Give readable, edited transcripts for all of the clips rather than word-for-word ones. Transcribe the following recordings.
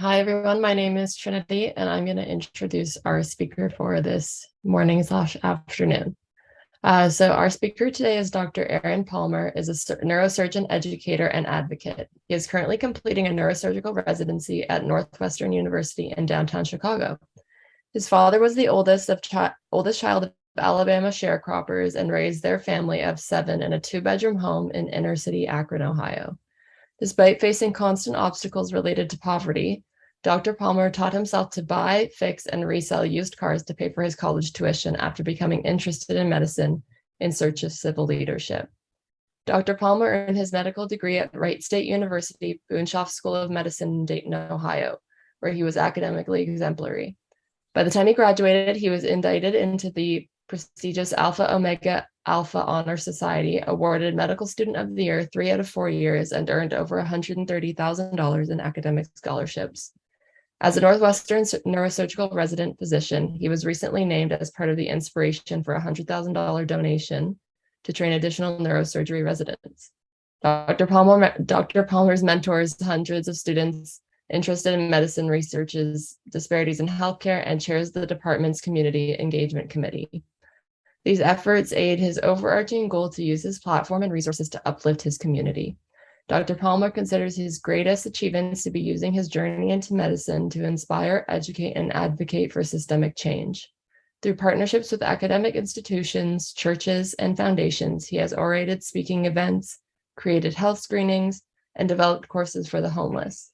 Hi, everyone. My name is Trinity, and I'm going to introduce our speaker for this morning/afternoon. So our speaker today is Dr. Aaron Palmer, is a neurosurgeon, educator, and advocate. He is currently completing a neurosurgical residency at Northwestern University in downtown Chicago. His father was the oldest child of Alabama sharecroppers and raised their family of 7 in a 2-bedroom home in inner city Akron, Ohio. Despite facing constant obstacles related to poverty, Dr. Palmer taught himself to buy, fix, and resell used cars to pay for his college tuition after becoming interested in medicine in search of civil leadership. Dr. Palmer earned his medical degree at Wright State University, Boonshoff School of Medicine in Dayton, Ohio, where he was academically exemplary. By the time he graduated, he was indicted into the prestigious Alpha Omega Alpha Honor Society, awarded Medical Student of the Year 3 out of 4 years, and earned over $130,000 in academic scholarships. As a Northwestern neurosurgical resident physician, he was recently named as part of the inspiration for a $100,000 donation to train additional neurosurgery residents. Dr. Palmer's mentors hundreds of students interested in medicine, researches disparities in healthcare, and chairs the department's community engagement committee. These efforts aid his overarching goal to use his platform and resources to uplift his community. Dr. Palmer considers his greatest achievements to be using his journey into medicine to inspire, educate, and advocate for systemic change. Through partnerships with academic institutions, churches, and foundations, he has orated speaking events, created health screenings, and developed courses for the homeless.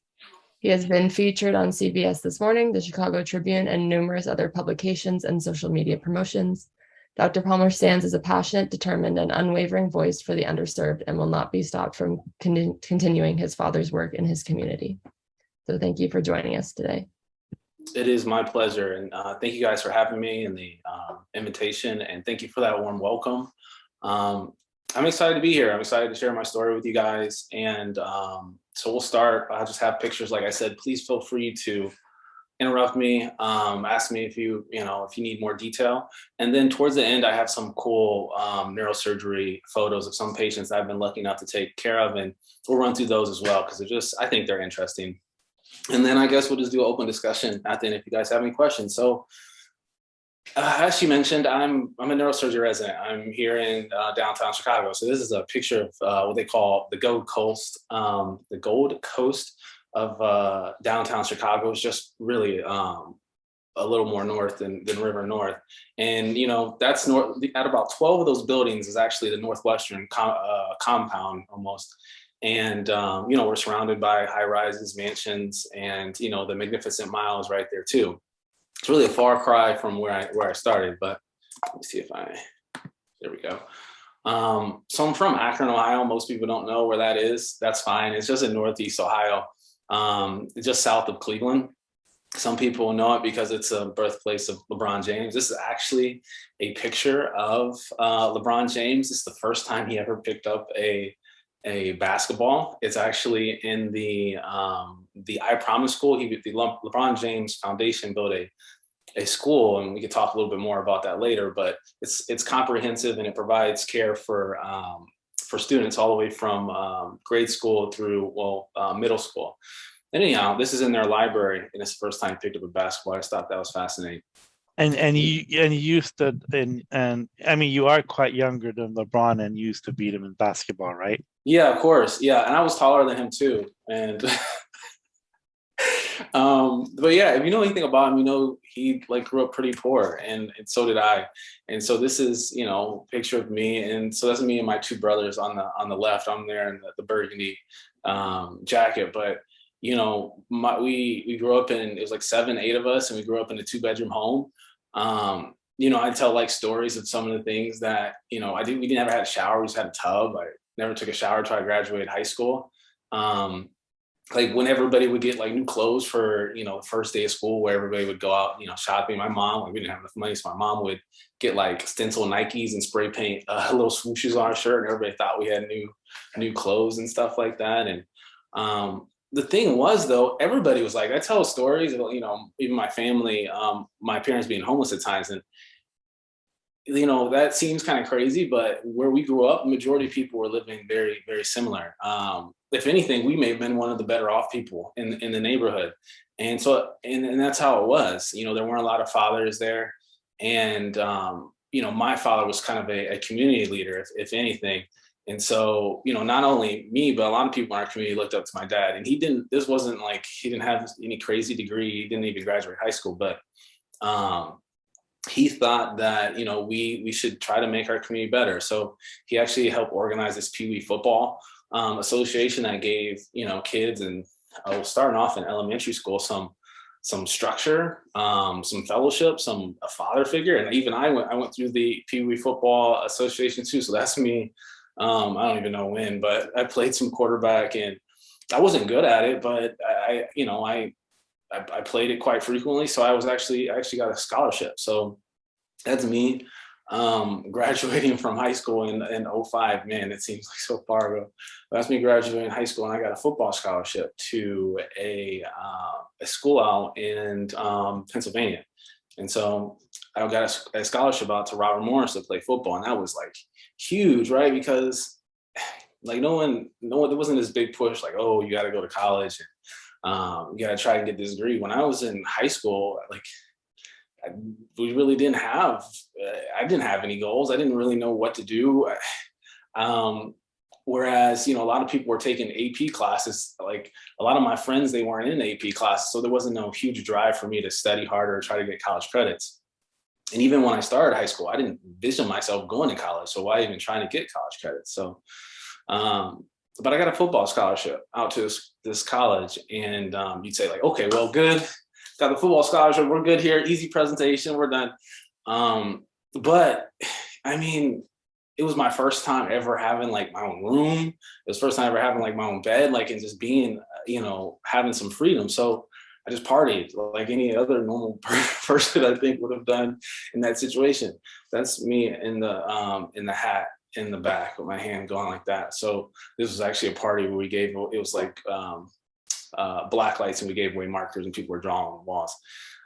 He has been featured on CBS This Morning, the Chicago Tribune, and numerous other publications and social media promotions. Dr. Palmer stands as a passionate, determined, and unwavering voice for the underserved and will not be stopped from continuing his father's work in his community. So thank you for joining us today. It is my pleasure. And thank you guys for having me and the invitation. And thank you for that warm welcome. I'm excited to be here. I'm excited to share my story with you guys. And so we'll start. I'll just have pictures. Like I said, please feel free to interrupt me, ask me if you need more detail. And then towards the end, I have some cool neurosurgery photos of some patients I've been lucky enough to take care of. And we'll run through those as well, because I think they're interesting. And then I guess we'll just do an open discussion at the end if you guys have any questions. So as she mentioned, I'm a neurosurgery resident. I'm here in downtown Chicago. So this is a picture of what they call the Gold Coast. The Gold Coast of downtown Chicago is just really a little more north than River North. And, that's north. At about 12 of those buildings is actually the Northwestern compound almost. And, we're surrounded by high rises, mansions, and, the Magnificent Mile is right there too. It's really a far cry from where I started, but let me see there we go. So I'm from Akron, Ohio. Most people don't know where that is. That's fine. It's just in Northeast Ohio, just south of Cleveland. Some people know it because it's a birthplace of LeBron James. This is actually a picture of LeBron James. This is the first time he ever picked up a basketball. It's actually in the I Promise school. The LeBron James Foundation built a school, and we could talk a little bit more about that later, but it's comprehensive, and it provides care for students all the way from grade school through middle school. And anyhow, this is in their library, and it's the first time I picked up a basketball. I just thought that was fascinating. And you used to, and I mean, you are quite younger than LeBron, and used to beat him in basketball, right? Yeah, of course. Yeah, and I was taller than him too. And but yeah, if you know anything about him, he grew up pretty poor, and so did I. And so this is a picture of me, and so that's me and my 2 brothers on the left. I'm there in the burgundy jacket, but we grew up in, it was like 7, 8 of us, and we grew up in a 2-bedroom home. I tell stories of some of the things that we never had a shower. We just had a tub. I never took a shower until I graduated high school. When everybody would get new clothes for the first day of school, where everybody would go out shopping. My mom, we didn't have enough money, so my mom would get stencil Nikes and spray paint little swooshes on our shirt, and everybody thought we had new clothes and stuff like that. And the thing was, though, everybody was I tell stories about even my family, my parents being homeless at times, and that seems kind of crazy, but where we grew up, the majority of people were living very, very similar. if anything, we may have been one of the better off people in the neighborhood. And so, and that's how it was. You know, there weren't a lot of fathers there. And, you know, my father was kind of a community leader, if anything. And so, you know, not only me, but a lot of people in our community looked up to my dad. And this wasn't like, he didn't have any crazy degree. He didn't even graduate high school, but he thought that, you know, we should try to make our community better. So he actually helped organize this Pee Wee football association that gave, you know, kids and starting off in elementary school some structure, some fellowship, a father figure. And even I went through the Pee Wee football association too. So that's me. I don't even know when, but I played some quarterback, and I wasn't good at it, but I played it quite frequently. So I actually got a scholarship. So that's me. Graduating from high school in 05, man, it seems like so far ago. That's me graduating high school, and I got a football scholarship to a school out in Pennsylvania. And so I got a scholarship out to Robert Morris to play football, and that was like huge, right? Because like no one, there wasn't this big push like, oh, you got to go to college and you got to try and get this degree. When I was in high school, like we really didn't have, I didn't have any goals. I didn't really know what to do. Whereas, you know, a lot of people were taking AP classes. Like a lot of my friends, they weren't in AP classes. So there wasn't no huge drive for me to study harder or try to get college credits. And even when I started high school, I didn't envision myself going to college. So why even trying to get college credits? So, but I got a football scholarship out to this college, and you'd say like, okay, well, good. Got the football scholarship. We're good here. Easy presentation. We're done. But I mean, it was my first time ever having like my own room. It was the first time ever having like my own bed, like, and just being, you know, having some freedom. So I just partied like any other normal person I think would have done in that situation. That's me in the hat in the back with my hand going like that. So this was actually a party where it was like black lights, and we gave away markers and people were drawing on the walls.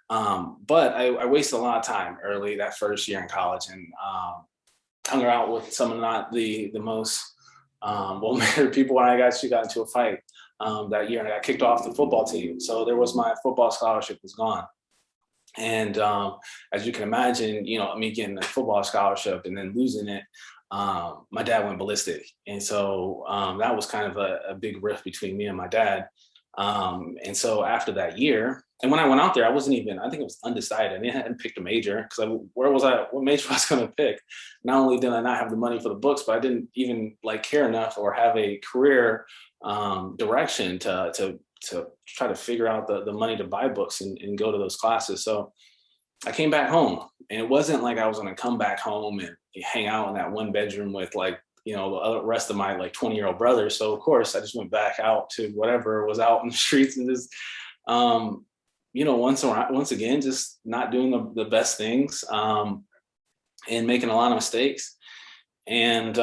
But I wasted a lot of time early that first year in college, and hung out with some of not the most well-mannered people when I actually got into a fight that year, and I got kicked off the football team. So there was my football scholarship was gone. And as you can imagine, you know, me getting a football scholarship and then losing it, my dad went ballistic. And so that was kind of a big rift between me and my dad. And so after that year, and when I went out there, I wasn't even, I think it was undecided. I hadn't picked a major because what major was I going to pick? Not only did I not have the money for the books, but I didn't even like care enough or have a career direction to try to figure out the money to buy books and go to those classes. So I came back home, and it wasn't like I was going to come back home and hang out in that one bedroom with like, you know, the rest of my like 20-year-old brothers. So of course I just went back out to whatever was out in the streets and just, you know, once again, just not doing the best things and making a lot of mistakes. And,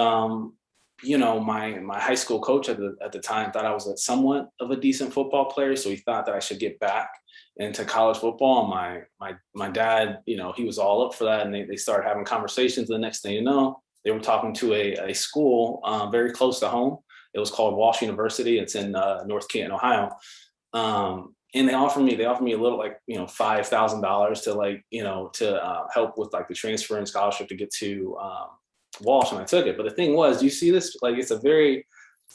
you know, my high school coach at the time thought I was somewhat of a decent football player. So he thought that I should get back into college football. And my dad, you know, he was all up for that. And they started having conversations. The next thing you know, they were talking to a school very close to home. It was called Walsh University. It's in North Canton, Ohio. And they offered me a little, like, you know, $5,000 to like, you know, to help with like the transfer and scholarship to get to Walsh, and I took it. But the thing was, you see this, like, it's a very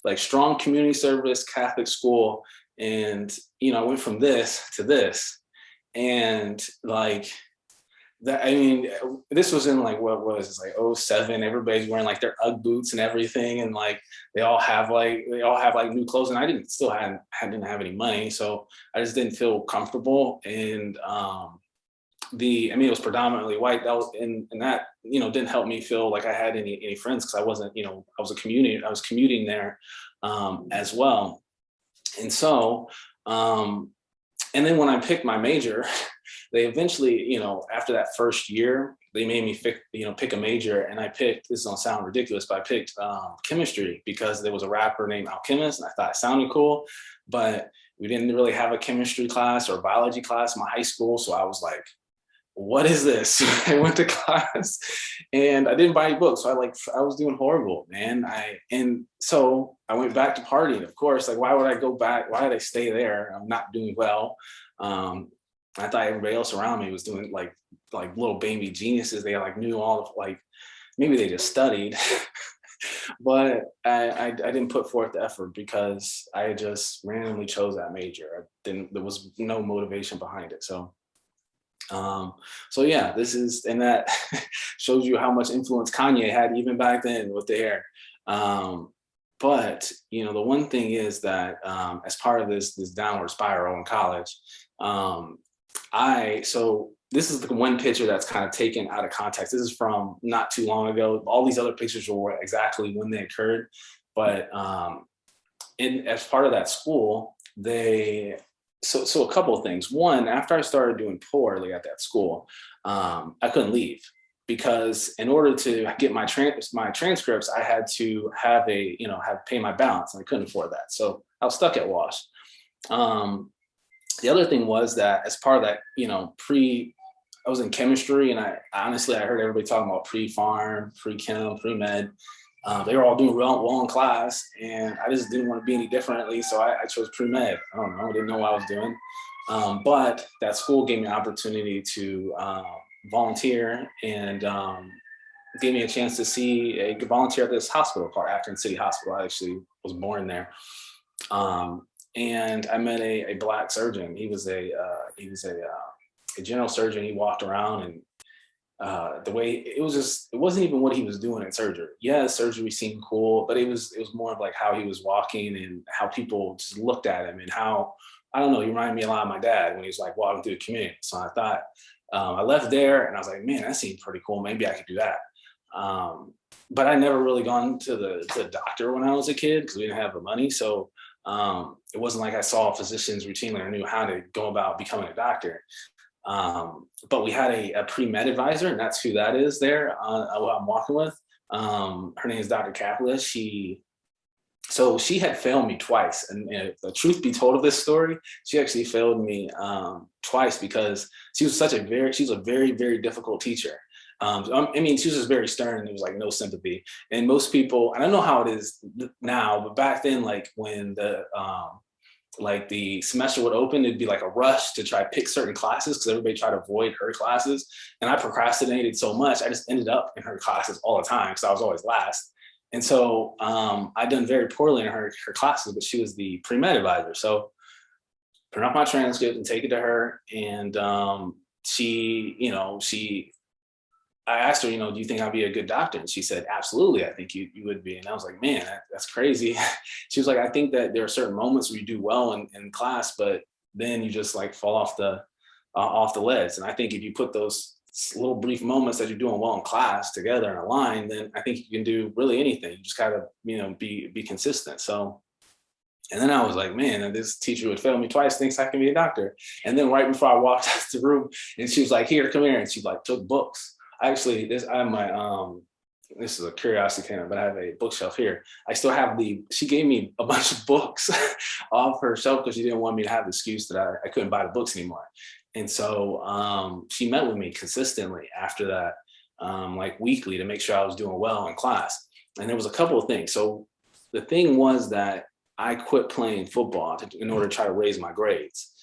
like strong community service Catholic school. And, you know, I went from this to this, and like, that, I mean, this was in like, what was it, like 07, everybody's wearing like their Ugg boots and everything. And like, they all have like new clothes, and I didn't have any money. So I just didn't feel comfortable. And, it was predominantly white. That was, and that, you know, didn't help me feel like I had any friends, because I wasn't, you know, I was commuting there as well. And so, and then when I picked my major, they eventually, you know, after that first year, they made me pick a major, and I picked, this is gonna sound ridiculous, but I picked chemistry because there was a rapper named Alchemist, and I thought it sounded cool, but we didn't really have a chemistry class or biology class in my high school. So I was like, what is this? I went to class and I didn't buy any books. So I was doing horrible, man. So I went back to partying, of course. Like, why would I go back? Why did I stay there? I'm not doing well. I thought everybody else around me was doing like little baby geniuses. They like knew all of, like, maybe they just studied, but I didn't put forth the effort because I just randomly chose that major. There was no motivation behind it. So yeah, and that shows you how much influence Kanye had even back then with the hair. But the one thing is that as part of this downward spiral in college, this is the one picture that's kind of taken out of context. This is from not too long ago. All these other pictures were exactly when they occurred. But as part of that school, so a couple of things. One, after I started doing poorly at that school, I couldn't leave because in order to get my transcripts, I had to have pay my balance, and I couldn't afford that. So I was stuck at Wash. The other thing was that as part of that, I was in chemistry, and I heard everybody talking about pre-pharm, pre-chem, pre-med. They were all doing well in class, and I just didn't want to be any differently, so I chose pre-med. I don't know, I didn't know what I was doing. But that school gave me an opportunity to volunteer, and gave me a chance to volunteer at this hospital called Akron City Hospital. I actually was born there. And I met a Black surgeon. He was a general surgeon. He walked around, and the way it wasn't even what he was doing in surgery. Yeah, surgery seemed cool, but it was more of like how he was walking and how people just looked at him, and how, I don't know, he reminded me a lot of my dad when he was like walking through the community. So I thought, I left there and I was like, man, that seemed pretty cool. Maybe I could do that. But I never really gone to the doctor when I was a kid because we didn't have the money. So it wasn't like I saw physicians routinely or knew how to go about becoming a doctor. But we had a pre-med advisor, and that's who that is there, I'm walking with. Her name is Dr. Kaplan. She had failed me twice. And the truth be told of this story, she actually failed me twice because she was a very, very difficult teacher. She was just very stern. There was like no sympathy. And most people, I don't know how it is now, but back then, like when the semester would open, it'd be like a rush to try to pick certain classes because everybody tried to avoid her classes. And I procrastinated so much, I just ended up in her classes all the time because I was always last. And so I'd done very poorly in her classes, but she was the pre-med advisor. So print off my transcript and take it to her. And I asked her, do you think I'd be a good doctor? And she said, absolutely, I think you would be. And I was like, man, that's crazy. She was like, I think that there are certain moments where you do well in class, but then you just like fall off the ledge. And I think if you put those little brief moments that you're doing well in class together in a line, then I think you can do really anything. You just gotta, be consistent. So, and then I was like, man, this teacher would fail me twice, thinks I can be a doctor. And then right before I walked out the room, and she was like, here, come here. And she like took books. Actually, this is a curiosity kind of, but I have a bookshelf here. I still have she gave me a bunch of books off her shelf because she didn't want me to have the excuse that I couldn't buy the books anymore. And so she met with me consistently after that, like weekly, to make sure I was doing well in class. And there was a couple of things. So the thing was that I quit playing football in order to try to raise my grades.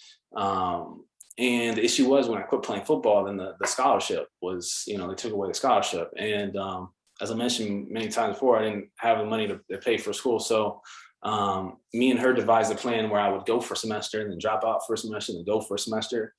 And the issue was when I quit playing football, then the scholarship was, they took away the scholarship. And as I mentioned many times before, I didn't have the money to pay for school. So me and her devised a plan where I would go for a semester and then drop out for a semester and then go for a semester.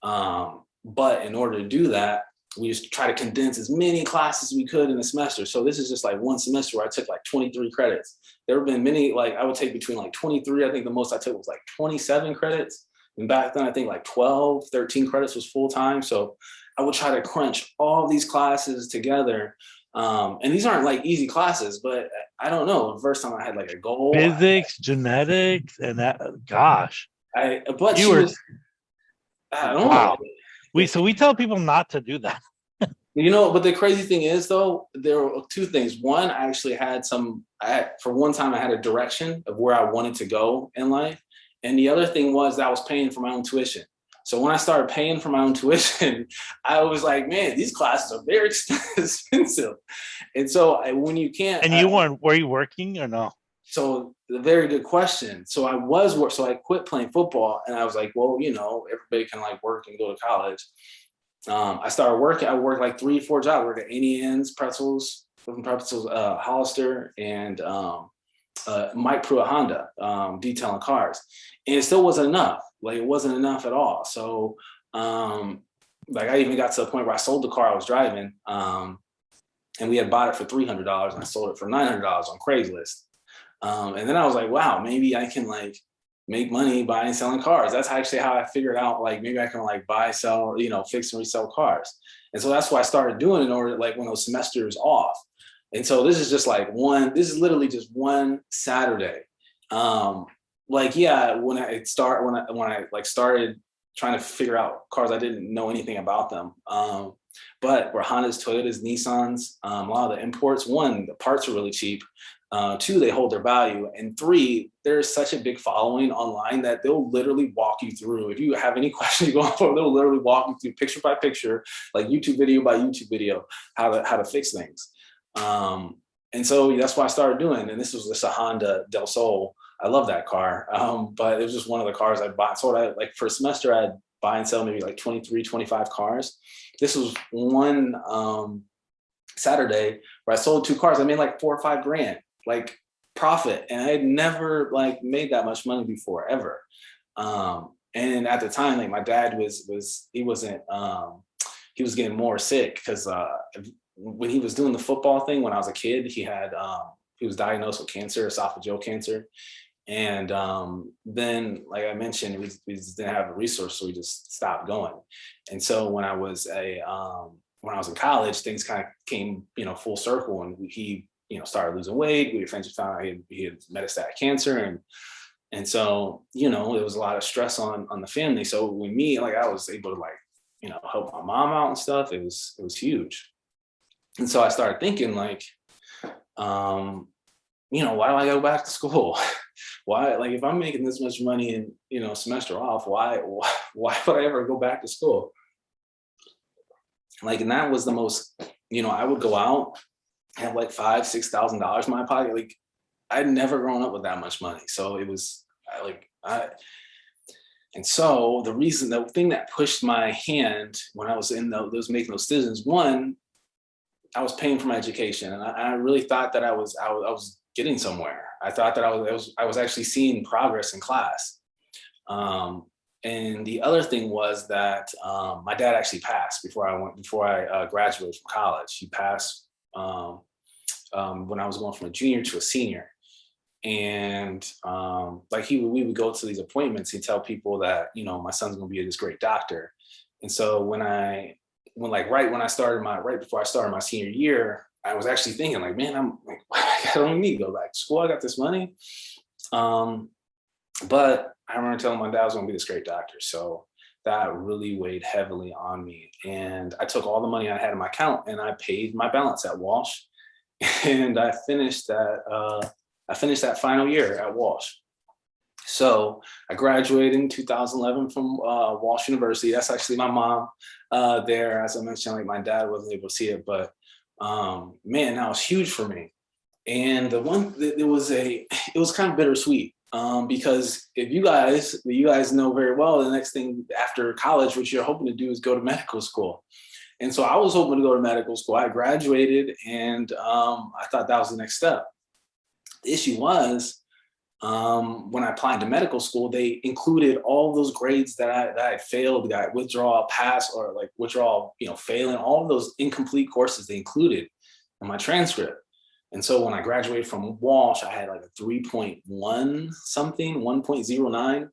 But in order to do that, we just try to condense as many classes as we could in a semester. So this is just like one semester where I took like 23 credits. There have been many, like I would take between like 23, I think the most I took was like 27 credits. And back then, I think like 12, 13 credits was full time. So I would try to crunch all these classes together. And these aren't like easy classes, but I don't know. The first time I had like a goal. Physics, genetics, and that, gosh. I don't know. So we tell people not to do that. But the crazy thing is though, there were two things. One, I actually had for one time I had a direction of where I wanted to go in life. And the other thing was that I was paying for my own tuition. So when I started paying for my own tuition, I was like, man, these classes are very expensive. And so when you can't, And were you working or no? So a very good question. So I quit playing football, and I was like, well, everybody can like work and go to college. I started working. I worked like 3-4 jobs. I worked at Annie Ann's Pretzels, Hollister, and Mike Pruitt Honda, detailing cars. And it still wasn't enough. Like, it wasn't enough at all. So like, I even got to the point where I sold the car I was driving, and we had bought it for $300, and I sold it for $900 on Craigslist. And then I was like, wow, maybe I can like make money buying and selling cars. That's actually how I figured out, like, maybe I can like buy, sell, fix and resell cars. And so that's what I started doing in order, like, when those semesters off. And so this is literally just one Saturday. When I started trying to figure out cars, I didn't know anything about them. But we're Hondas, Toyotas, Nissans, a lot of the imports. One, the parts are really cheap. 2, they hold their value. And 3, there's such a big following online that they'll literally walk you through. If you have any questions going on, they'll literally walk you through picture by picture, like YouTube video by YouTube video, how to fix things. And so that's what I started doing. And this was just a Honda Del Sol. I love that car. But it was just one of the cars I bought. So for a semester, I'd buy and sell maybe like 23, 25 cars. This was one Saturday where I sold 2 cars. I made like $4 or $5 grand. Like, profit, and I had never like made that much money before, ever. And at the time, like, my dad was getting more sick because when he was doing the football thing when I was a kid, he was diagnosed with cancer, esophageal cancer. And then, like I mentioned, we just didn't have a resource, so we just stopped going. And so when I was in college, things kind of came full circle, and he started losing weight. We eventually found out he had metastatic cancer. And so, there was a lot of stress on the family. So with me, like, I was able to help my mom out and stuff. It was huge. And so I started thinking, like, why do I go back to school? Why, like, if I'm making this much money in, semester off, why would I ever go back to school? Like, and that was the most, I would go out, have like $5,000-6,000 in my pocket. Like, I'd never grown up with that much money. So it was and so the thing that pushed my hand when I was making those decisions, one, I was paying for my education, and I really thought that I was getting somewhere. I thought that I was actually seeing progress in class. And the other thing was that my dad actually passed before I graduated from college. He passed when I was going from a junior to a senior. And we would go to these appointments. He'd tell people that, my son's going to be this great doctor. And so right before I started my senior year, I was actually thinking, like, man, I'm like, I don't need to go back to school. I got this money. But I remember telling my dad I was going to be this great doctor. So that really weighed heavily on me. And I took all the money I had in my account and I paid my balance at Walsh. And I finished that final year at Walsh. So I graduated in 2011 from Walsh University. That's actually my mom there. As I mentioned, like, my dad wasn't able to see it, but man, that was huge for me. And it was kind of bittersweet because if you guys know very well, the next thing after college, what you're hoping to do is go to medical school. And so I was hoping to go to medical school. I graduated, and I thought that was the next step. The issue was when I applied to medical school, they included all those grades that I had failed, that withdrawal, pass, or like withdrawal, failing, all of those incomplete courses they included in my transcript. And so when I graduated from Walsh, I had like a 3.1 something, 1.09.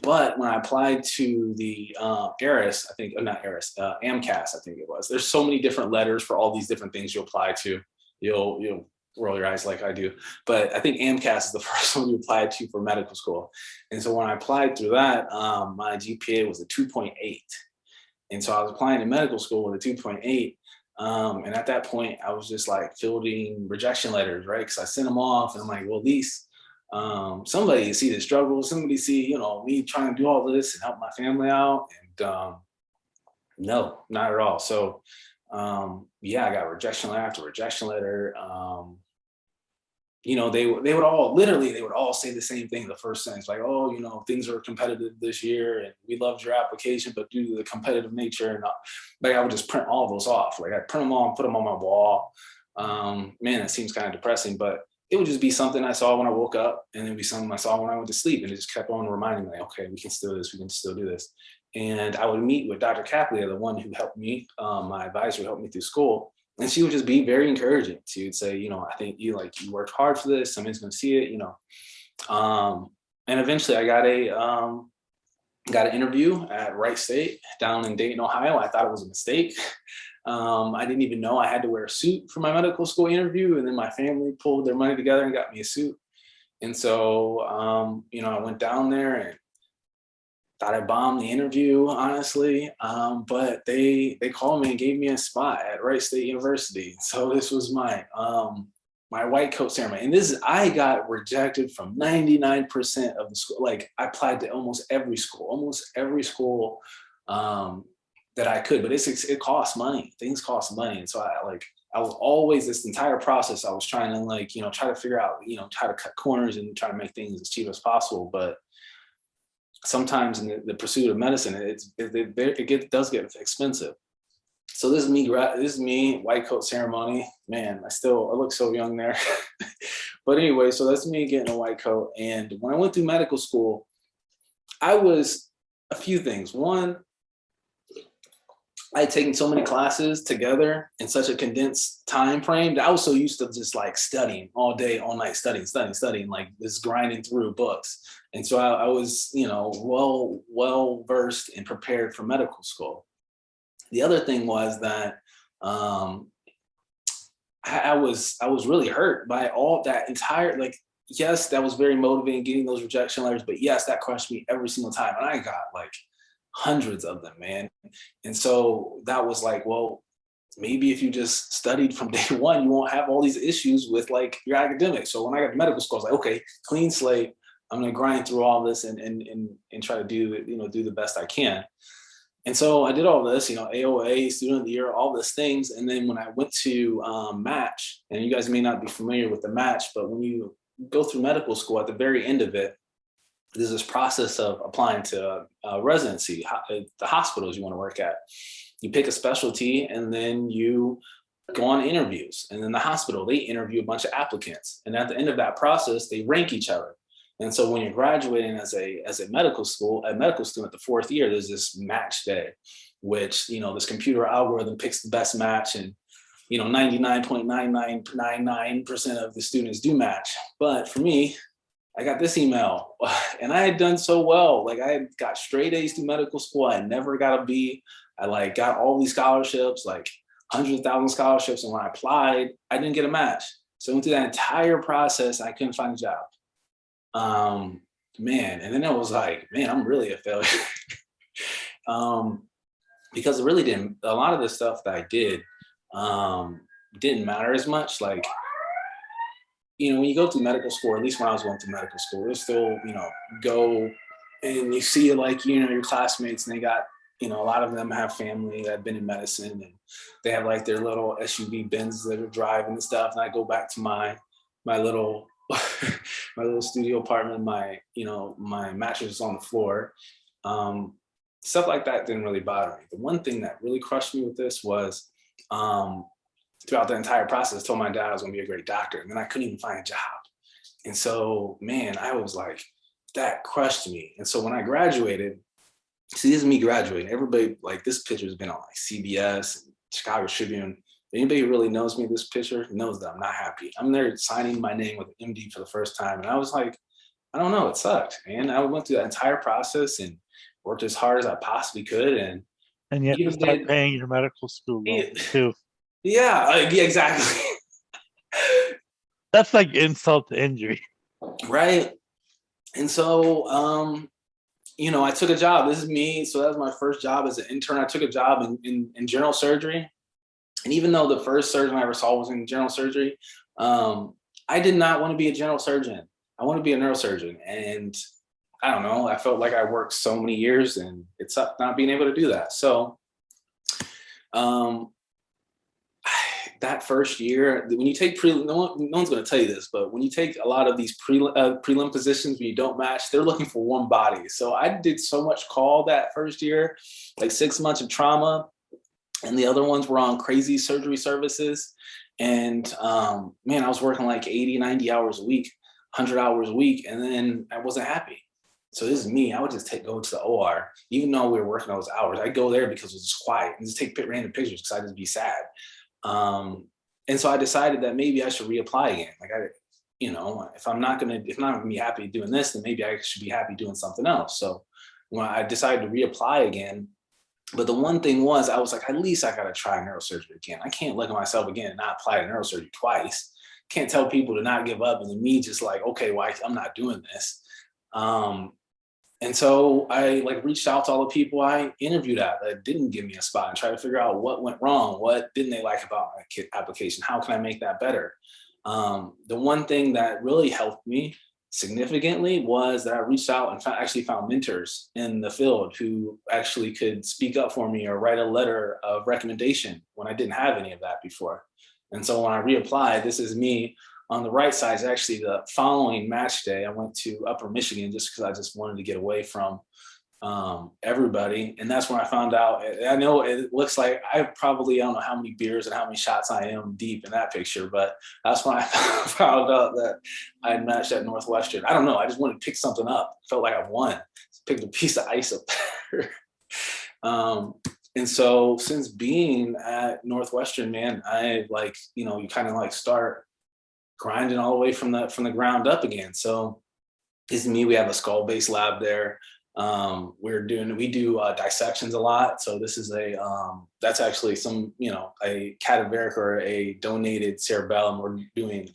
But when I applied to the AMCAS, I think it was. There's so many different letters for all these different things you apply to. You'll roll your eyes like I do. But I think AMCAS is the first one you applied to for medical school. And so when I applied through that, my GPA was a 2.8. And so I was applying to medical school with a 2.8. And at that point, I was just like fielding rejection letters, right? Because I sent them off, and I'm like, well, at least somebody see the struggle, somebody see, you know, me trying to do all this and help my family out. And no, not at all. So yeah, I got rejection letter after rejection letter. You know, they would all literally, they would all say the same thing. The first sentence, like, oh, you know, things are competitive this year and we loved your application, but due to the competitive nature, and like, I would just print all those off. Like, I'd print them all and put them on my wall. Man, it seems kind of depressing, but it would just be something I saw when I woke up, and it'd be something I saw when I went to sleep, and it just kept on reminding me, like, okay, we can still do this, we can still do this. And I would meet with Dr. Caplia, the one who helped me, my advisor who helped me through school. And she would just be very encouraging. She would say, you know, I think you worked hard for this. Somebody's going to see it, you know. And eventually I got an interview at Wright State down in Dayton, Ohio. I thought it was a mistake. I didn't even know I had to wear a suit for my medical school interview. And then my family pulled their money together and got me a suit. And so, you know, I went down there and thought I bombed the interview, honestly, but they called me and gave me a spot at Wright State University. So this was my my white coat ceremony, and I got rejected from 99% of the school. Like, I applied to almost every school that I could, but it costs money. Things cost money, and so I was always, this entire process, I was trying to, like, you know, try to figure out, you know, try to cut corners and try to make things as cheap as possible, but sometimes in the pursuit of medicine, it does get expensive. So this is me, white coat ceremony. Man, I look so young there. But anyway, so that's me getting a white coat. And when I went through medical school, I was a few things. One, I had taken so many classes together in such a condensed time frame that I was so used to just like studying all day, all night, studying, like this grinding through books. And so I was, you know, well versed and prepared for medical school. The other thing was that I was really hurt by all that entire, like, yes, that was very motivating, getting those rejection letters, but yes, that crushed me every single time. And I got like hundreds of them, man. And so that was like, well, maybe if you just studied from day one, you won't have all these issues with like your academics. So when I got to medical school, I was like, okay, clean slate. I'm going to grind through all this and try to do the best I can. And so I did all this, you know, AOA, student of the year, all these things. And then when I went to match, and you guys may not be familiar with the match, but when you go through medical school, at the very end of it, there's this process of applying to residency, the hospitals you want to work at. You pick a specialty and then you go on interviews. And then the hospital, they interview a bunch of applicants. And at the end of that process, they rank each other. And so when you're graduating as a medical student, the fourth year, there's this match day, which, you know, this computer algorithm picks the best match, and, you know, 99.9999% of the students do match. But for me, I got this email, and I had done so well. Like, I had got straight A's through medical school. I never got a B. I like got all these scholarships, like 100,000 scholarships. And when I applied, I didn't get a match. So I went through that entire process. I couldn't find a job. Man, and then I was like, man, I'm really a failure. Because it really didn't, a lot of the stuff that I did didn't matter as much. Like, you know, when you go through medical school, or at least when I was going through medical school, there's still, you know, go and you see, like, you know, your classmates, and they got, you know, a lot of them have family that have been in medicine, and they have like their little SUV Benzes that are driving and stuff. And I go back to my little my little studio apartment, my mattress is on the floor. Stuff like that didn't really bother me. The one thing that really crushed me with this was throughout the entire process, I told my dad I was gonna be a great doctor, and then I couldn't even find a job. And so, man, I was like, that crushed me. And so when I graduated, see, this is me graduating. Everybody, like, this picture has been on like CBS, and Chicago Tribune. Anybody who really knows me, this picture knows that I'm not happy. I'm there signing my name with an MD for the first time. And I was like, I don't know, it sucked. And I went through that entire process and worked as hard as I possibly could. And yet you start paying your medical school loan too. Yeah, exactly. That's like insult to injury. Right. And so, you know, I took a job. This is me. So that was my first job as an intern. I took a job in general surgery. And even though the first surgeon I ever saw was in general surgery, I did not want to be a general surgeon. I want to be a neurosurgeon. And I don't know, I felt like I worked so many years and it's up not being able to do that. So that first year, when you take no one's going to tell you this, but when you take a lot of these prelim positions, when you don't match, they're looking for one body. So I did so much call that first year, like 6 months of trauma, and the other ones were on crazy surgery services. And man, I was working like 80, 90 hours a week, 100 hours a week, and then I wasn't happy. So this is me. I would just go to the OR, even though we were working those hours. I'd go there because it was just quiet and just take random pictures because I'd just be sad. And so I decided that maybe I should reapply again. Like if I'm not gonna be happy doing this, then maybe I should be happy doing something else. So when I decided to reapply again, but the one thing was, I was like, at least I gotta try neurosurgery again. I can't look at myself again and not apply to neurosurgery twice. Can't tell people to not give up and then me just like, okay, well, I'm not doing this. And so I reached out to all the people I interviewed at that didn't give me a spot and try to figure out what went wrong. What didn't they like about my application? How can I make that better? The one thing that really helped me significantly was that I reached out and actually found mentors in the field who actually could speak up for me or write a letter of recommendation when I didn't have any of that before. And so when I reapplied, this is me. On the right side is actually the following match day. I went to Upper Michigan just because I just wanted to get away from everybody. And that's when I found out. I know it looks like I don't know how many beers and how many shots I am deep in that picture, but that's when I found out that I had matched at Northwestern. I don't know. I just wanted to pick something up. Felt like I won. Picked a piece of ice up there. And so since being at Northwestern, man, I you kind of start grinding all the way from the ground up again. So this is me. We have a skull-based lab there. We do dissections a lot. So this is that's actually a cadaveric or a donated cerebellum. We're doing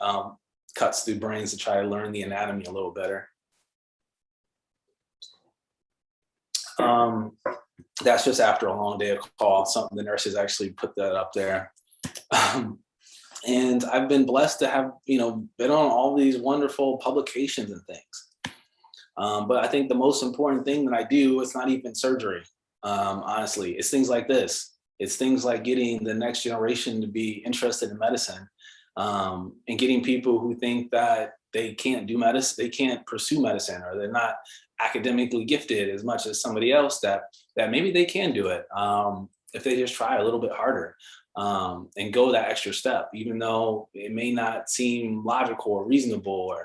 cuts through brains to try to learn the anatomy a little better. That's just after a long day of call. Something the nurses actually put that up there. And I've been blessed to have, been on all these wonderful publications and things. But I think the most important thing that I do is not even surgery. Honestly, it's things like this. It's things like getting the next generation to be interested in medicine, and getting people who think that they can't do medicine, they can't pursue medicine, or they're not academically gifted as much as somebody else, that maybe they can do it if they just try a little bit harder. And go that extra step, even though it may not seem logical or reasonable,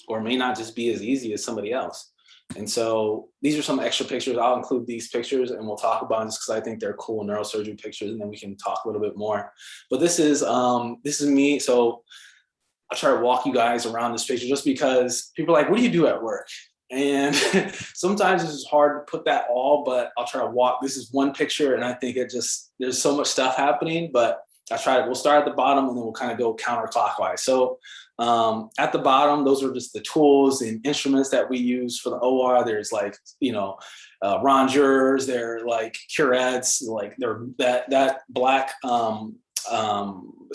or may not just be as easy as somebody else. And so these are some extra pictures. I'll include these pictures and we'll talk about them just because I think they're cool neurosurgery pictures, and then we can talk a little bit more. But this is me. So I'll try to walk you guys around this picture just because people are like, what do you do at work? And sometimes it's just hard to put that all, but I'll try to walk. This is one picture, and I think there's so much stuff happening, but we'll start at the bottom and then we'll kind of go counterclockwise. So at the bottom, those are just the tools and instruments that we use for the OR. There's rongeurs, they're like curettes, like they're that black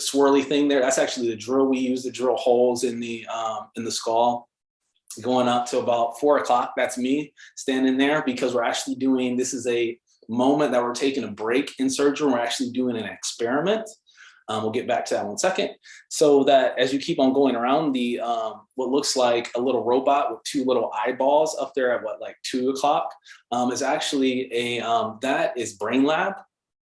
swirly thing there. That's actually the drill we use to drill holes in the skull. Going up to about 4 o'clock, that's me standing there because we're actually this is a moment that we're taking a break in surgery. We're actually doing an experiment. We'll get back to that in 1 second. So that as you keep on going around the, what looks like a little robot with 2 little eyeballs up there at 2 o'clock is actually that is Brain Lab.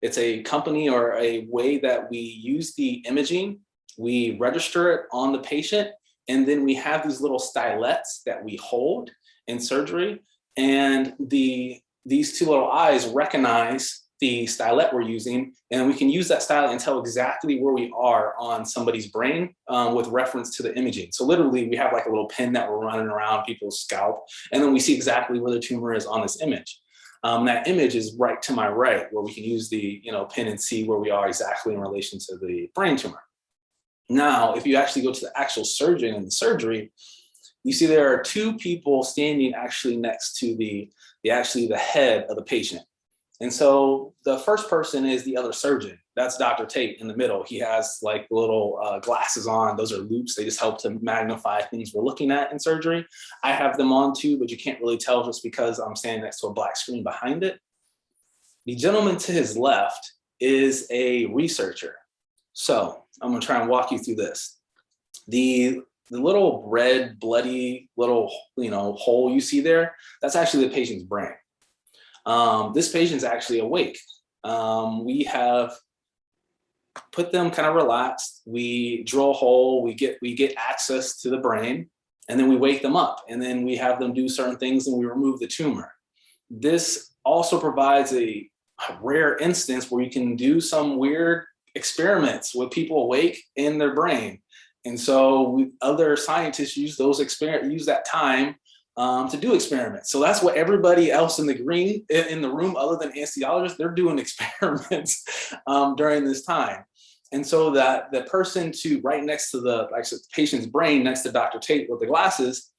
It's a company or a way that we use the imaging. We register it on the patient. And then we have these little stylets that we hold in surgery. And these 2 little eyes recognize the stylet we're using. And we can use that stylet and tell exactly where we are on somebody's brain with reference to the imaging. So literally we have like a little pin that we're running around people's scalp. And then we see exactly where the tumor is on this image. That image is right to my right, where we can use the pin and see where we are exactly in relation to the brain tumor. Now, if you actually go to the actual surgeon in the surgery, you see there are 2 people standing actually next to the head of the patient. And so the first person is the other surgeon. That's Dr. Tate in the middle. He has like little glasses on. Those are loupes. They just help to magnify things we're looking at in surgery. I have them on too, but you can't really tell just because I'm standing next to a black screen behind it. The gentleman to his left is a researcher. So I'm gonna try and walk you through this. The little red, bloody little, hole you see there, that's actually the patient's brain. This patient's actually awake. We have put them kind of relaxed. We drill a hole, we get access to the brain, and then we wake them up, and then we have them do certain things and we remove the tumor. This also provides a rare instance where you can do some weird experiments with people awake in their brain. And so other scientists use that time to do experiments. So that's what everybody else in the room, other than anesthesiologists, they're doing experiments during this time. And so that the person right next to the patient's brain, next to Dr. Tate with the glasses,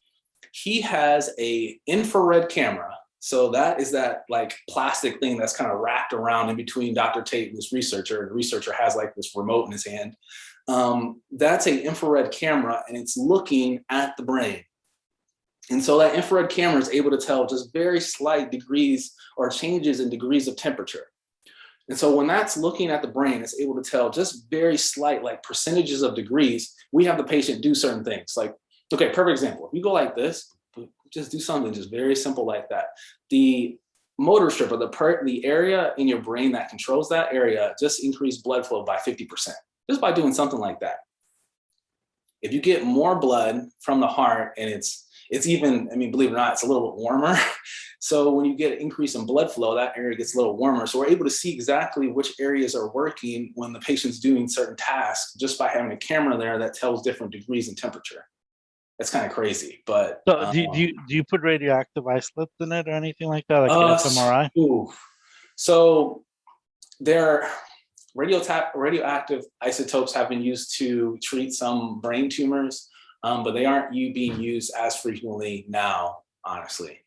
he has a infrared camera. So that is that like plastic thing that's kind of wrapped around in between Dr. Tate and this researcher. The researcher has like this remote in his hand. That's an infrared camera, and it's looking at the brain. And so that infrared camera is able to tell just very slight degrees or changes in degrees of temperature. And so when that's looking at the brain, it's able to tell just very slight, like percentages of degrees. We have the patient do certain things. Like, okay, perfect example. If you go like this, just do something just very simple like that. The motor strip, or the area in your brain that controls that area, just increased blood flow by 50%, just by doing something like that. If you get more blood from the heart, and it's even, believe it or not, it's a little bit warmer. So when you get an increase in blood flow, that area gets a little warmer. So we're able to see exactly which areas are working when the patient's doing certain tasks, just by having a camera there that tells different degrees in temperature. It's kind of crazy, but. So do you put radioactive isolates in it or anything like that, like fMRI? So radioactive isotopes have been used to treat some brain tumors, but they aren't being used as frequently now, honestly.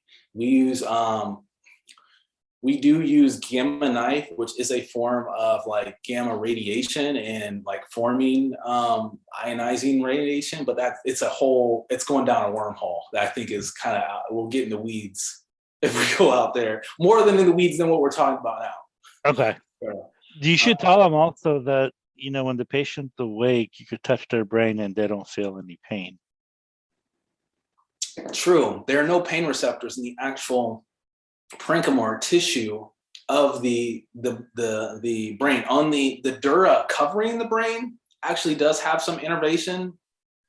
We do use gamma knife, which is a form of like gamma radiation and like forming ionizing radiation, but it's going down a wormhole that I think is kind of, we'll get in the weeds if we go out there, more than in the weeds than what we're talking about now. Okay. You should tell them also that, when the patient's awake, you could touch their brain and they don't feel any pain. True. There are no pain receptors in the actual parenchyma or tissue of the brain. On the dura covering the brain actually does have some innervation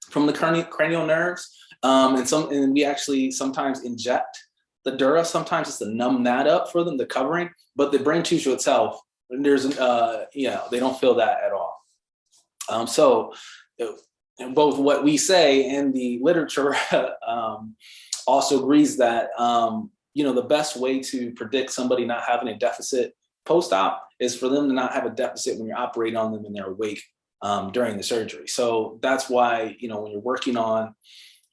from the cranial nerves, and we actually sometimes inject the dura. Sometimes it's to numb that up for them, the covering, but the brain tissue itself, they don't feel that at all. So both what we say and the literature also agrees that the best way to predict somebody not having a deficit post-op is for them to not have a deficit when you're operating on them and they're awake during the surgery. So that's why, when you're working on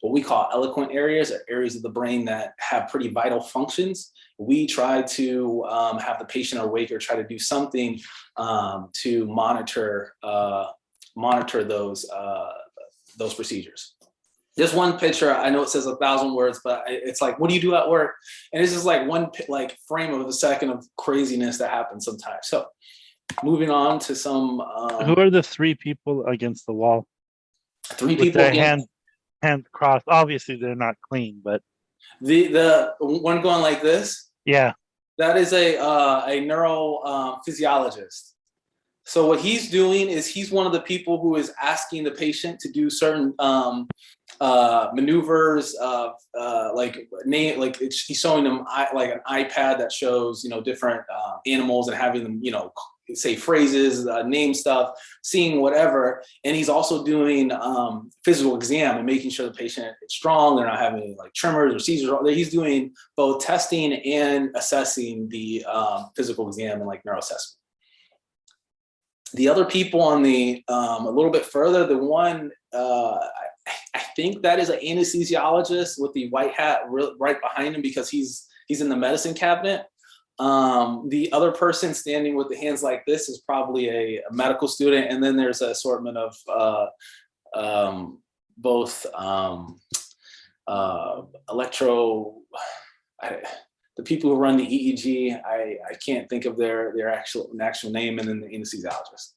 what we call eloquent areas, or areas of the brain that have pretty vital functions, we try to have the patient awake or try to do something to monitor those procedures. There's one picture, I know it says 1,000 words, but it's like, what do you do at work? And it's just like one frame of a second of craziness that happens sometimes. So moving on to some. Who are the three people against the wall? Three people with their hand crossed. Obviously, they're not clean, but. The one going like this? Yeah. That is a neurophysiologist. So what he's doing is he's one of the people who is asking the patient to do certain maneuvers of he's showing them like an iPad that shows different animals and having them say phrases, name stuff, seeing whatever, and he's also doing physical exam and making sure the patient is strong, they're not having any like tremors or seizures. He's doing both testing and assessing the physical exam and like neuroassessment. The other people on the a little bit further, the one I think that is an anesthesiologist with the white hat right behind him because he's in the medicine cabinet. The other person standing with the hands like this is probably a medical student. And then there's an assortment of both the people who run the EEG, I can't think of their actual name, and then the anesthesiologist.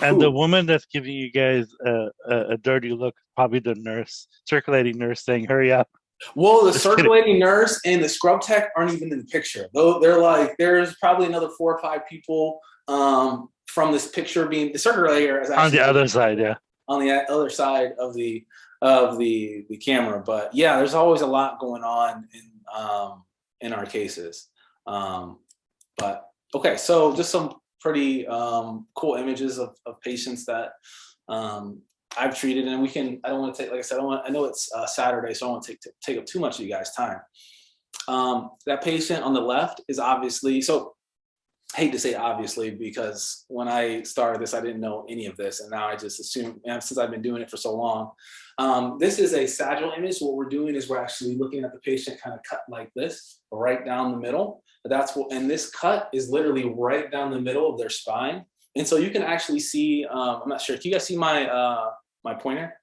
And the woman that's giving you guys a dirty look, probably the nurse, circulating nurse saying, "Hurry up." Well, the circulating nurse and the scrub tech aren't even in the picture. Though they're like, there's probably another 4 or 5 people from this picture being the circulator is actually on the other side, yeah. On the other side of the camera. But yeah, there's always a lot going on in our cases. But okay, so just some pretty cool images of patients that I've treated, and I don't want to take, like I said, I know it's Saturday, so I don't want to take up too much of you guys' time. That patient on the left is obviously, so I hate to say obviously, because when I started this, I didn't know any of this, and now I just assume, and since I've been doing it for so long. This is a sagittal image. What we're doing is we're actually looking at the patient kind of cut like this, right down the middle. And this cut is literally right down the middle of their spine. And so you can actually see, I'm not sure, can you guys see my my pointer?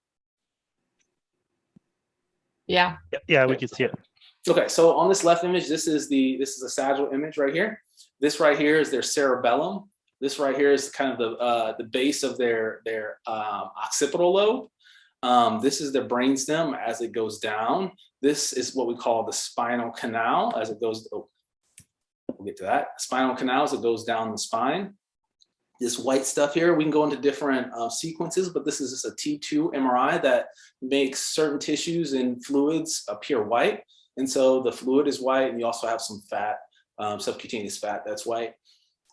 Yeah. Yeah, we can see it. Okay, so on this left image, this is a sagittal image right here. This right here is their cerebellum. This right here is kind of the base of their occipital lobe. This is the brainstem as it goes down. This is what we call the spinal canal as it goes. Oh, we'll get to that. Spinal canal as it goes down the spine. This white stuff here, we can go into different sequences, but this is just a T2 MRI that makes certain tissues and fluids appear white. And so the fluid is white, and you also have some fat, subcutaneous fat that's white.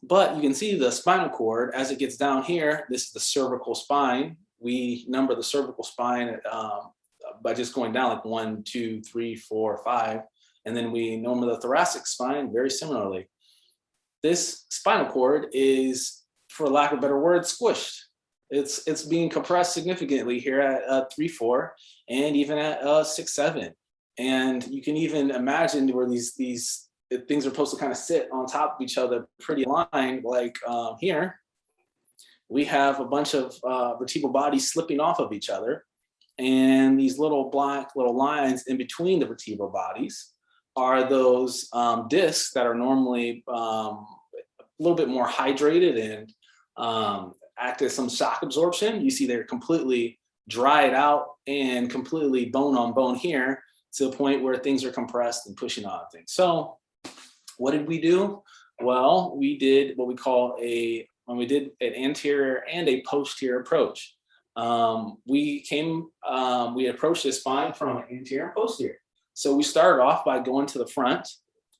But you can see the spinal cord as it gets down here. This is the cervical spine. We number the cervical spine by just going down like 1, 2, 3, 4, 5. And then we number the thoracic spine very similarly. This spinal cord is, for lack of a better word, squished. It's being compressed significantly here at 3, 4, and even at 6, 7. And you can even imagine where these things are supposed to kind of sit on top of each other, pretty aligned, like here. We have a bunch of vertebral bodies slipping off of each other. And these little black lines in between the vertebral bodies are those discs that are normally a little bit more hydrated and act as some shock absorption. You see they're completely dried out and completely bone on bone here, to the point where things are compressed and pushing on things. So what did we do? Well, we did what we call when we did an anterior and a posterior approach. We approached this spine from anterior and posterior. So we started off by going to the front,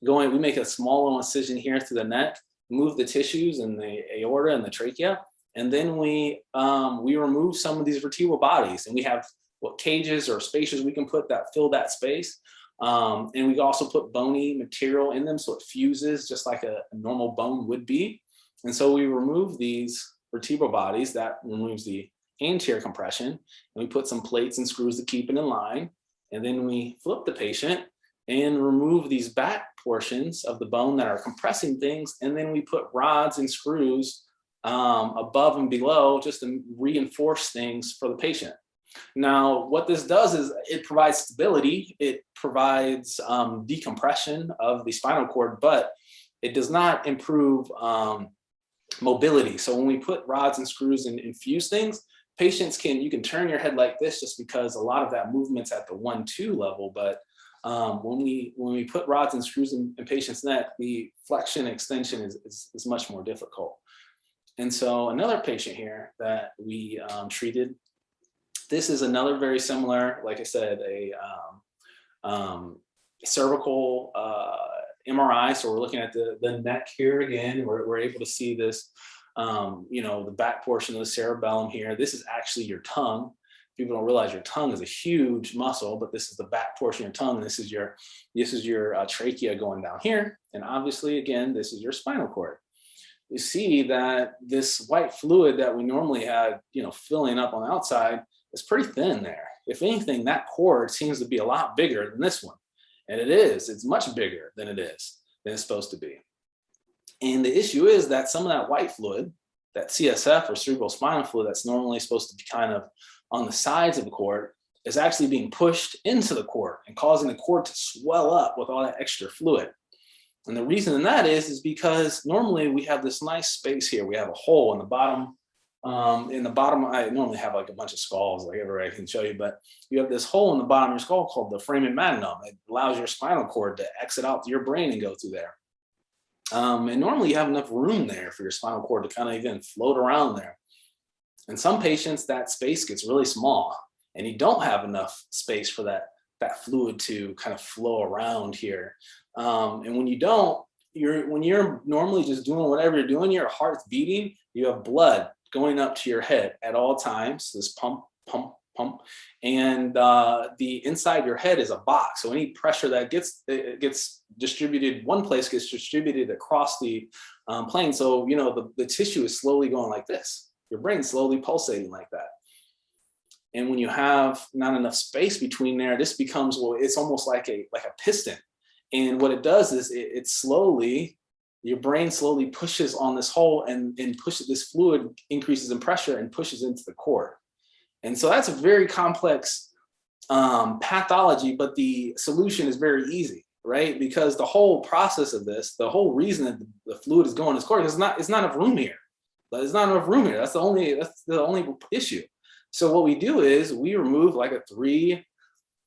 we make a small little incision here through the neck, move the tissues and the aorta and the trachea. And then we remove some of these vertebral bodies, and we have what cages or spaces we can put that fill that space. And we also put bony material in them so it fuses just like a normal bone would be. And so we remove these vertebral bodies, that removes the anterior compression, and we put some plates and screws to keep it in line. And then we flip the patient and remove these back portions of the bone that are compressing things. And then we put rods and screws above and below just to reinforce things for the patient. Now, what this does is it provides stability. It provides decompression of the spinal cord, but it does not improve mobility. So when we put rods and screws and infuse things, patients you can turn your head like this just because a lot of that movement's at the 1, 2 level. But when we put rods and screws in patients' neck, the flexion and extension is much more difficult. And so another patient here that we treated, this is another very similar, like I said, a cervical MRI. So we're looking at the neck here again. We're able to see this, the back portion of the cerebellum here. This is actually your tongue. People don't realize your tongue is a huge muscle, but this is the back portion of your tongue. And this is your trachea going down here. And obviously, again, this is your spinal cord. You see that this white fluid that we normally had, filling up on the outside, is pretty thin there. If anything, that cord seems to be a lot bigger than this one. And it is, it's much bigger than it is than it's supposed to be. And the issue is that some of that white fluid, that CSF or cerebrospinal fluid that's normally supposed to be kind of on the sides of the cord, is actually being pushed into the cord and causing the cord to swell up with all that extra fluid. And the reason that is because normally we have this nice space here. We have a hole in the bottom. I normally have like a bunch of skulls, like everybody can show you, but you have this hole in the bottom of your skull called the foramen magnum. It allows your spinal cord to exit out to your brain and go through there. And normally you have enough room there for your spinal cord to kind of even float around there. In some patients, that space gets really small and you don't have enough space for that fluid to kind of flow around here. And when you don't, when you're normally just doing whatever you're doing, your heart's beating, you have blood going up to your head at all times, this pump, pump, pump. And the inside your head is a box. So any pressure that gets distributed one place gets distributed across the plane. So, you know, the tissue is slowly going like this. Your brain's slowly pulsating like that. And when you have not enough space between there, this becomes, well, it's almost like a piston. And what it does is it slowly, your brain slowly pushes on this hole and pushes this fluid, increases in pressure and pushes into the cord. And so that's a very complex pathology, but the solution is very easy, right? Because the whole process of this, the whole reason that the fluid is going in this cord is it's not enough room here. There's not enough room here. That's the only issue. So what we do is we remove like a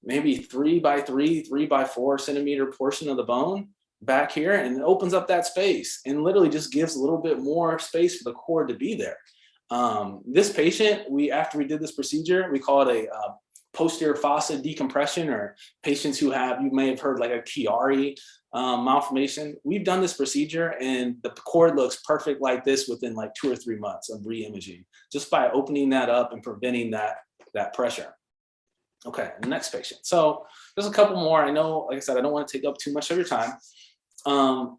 maybe 3 by 3, 3 by 4 centimeter portion of the bone back here, and it opens up that space and literally just gives a little bit more space for the cord to be there. This patient, after we did this procedure, we call it a posterior fossa decompression, or patients who you may have heard like a Chiari malformation. We've done this procedure and the cord looks perfect like this within like 2 or 3 months of re-imaging, just by opening that up and preventing that pressure. Okay, the next patient. So there's a couple more. I know, like I said, I don't want to take up too much of your time. So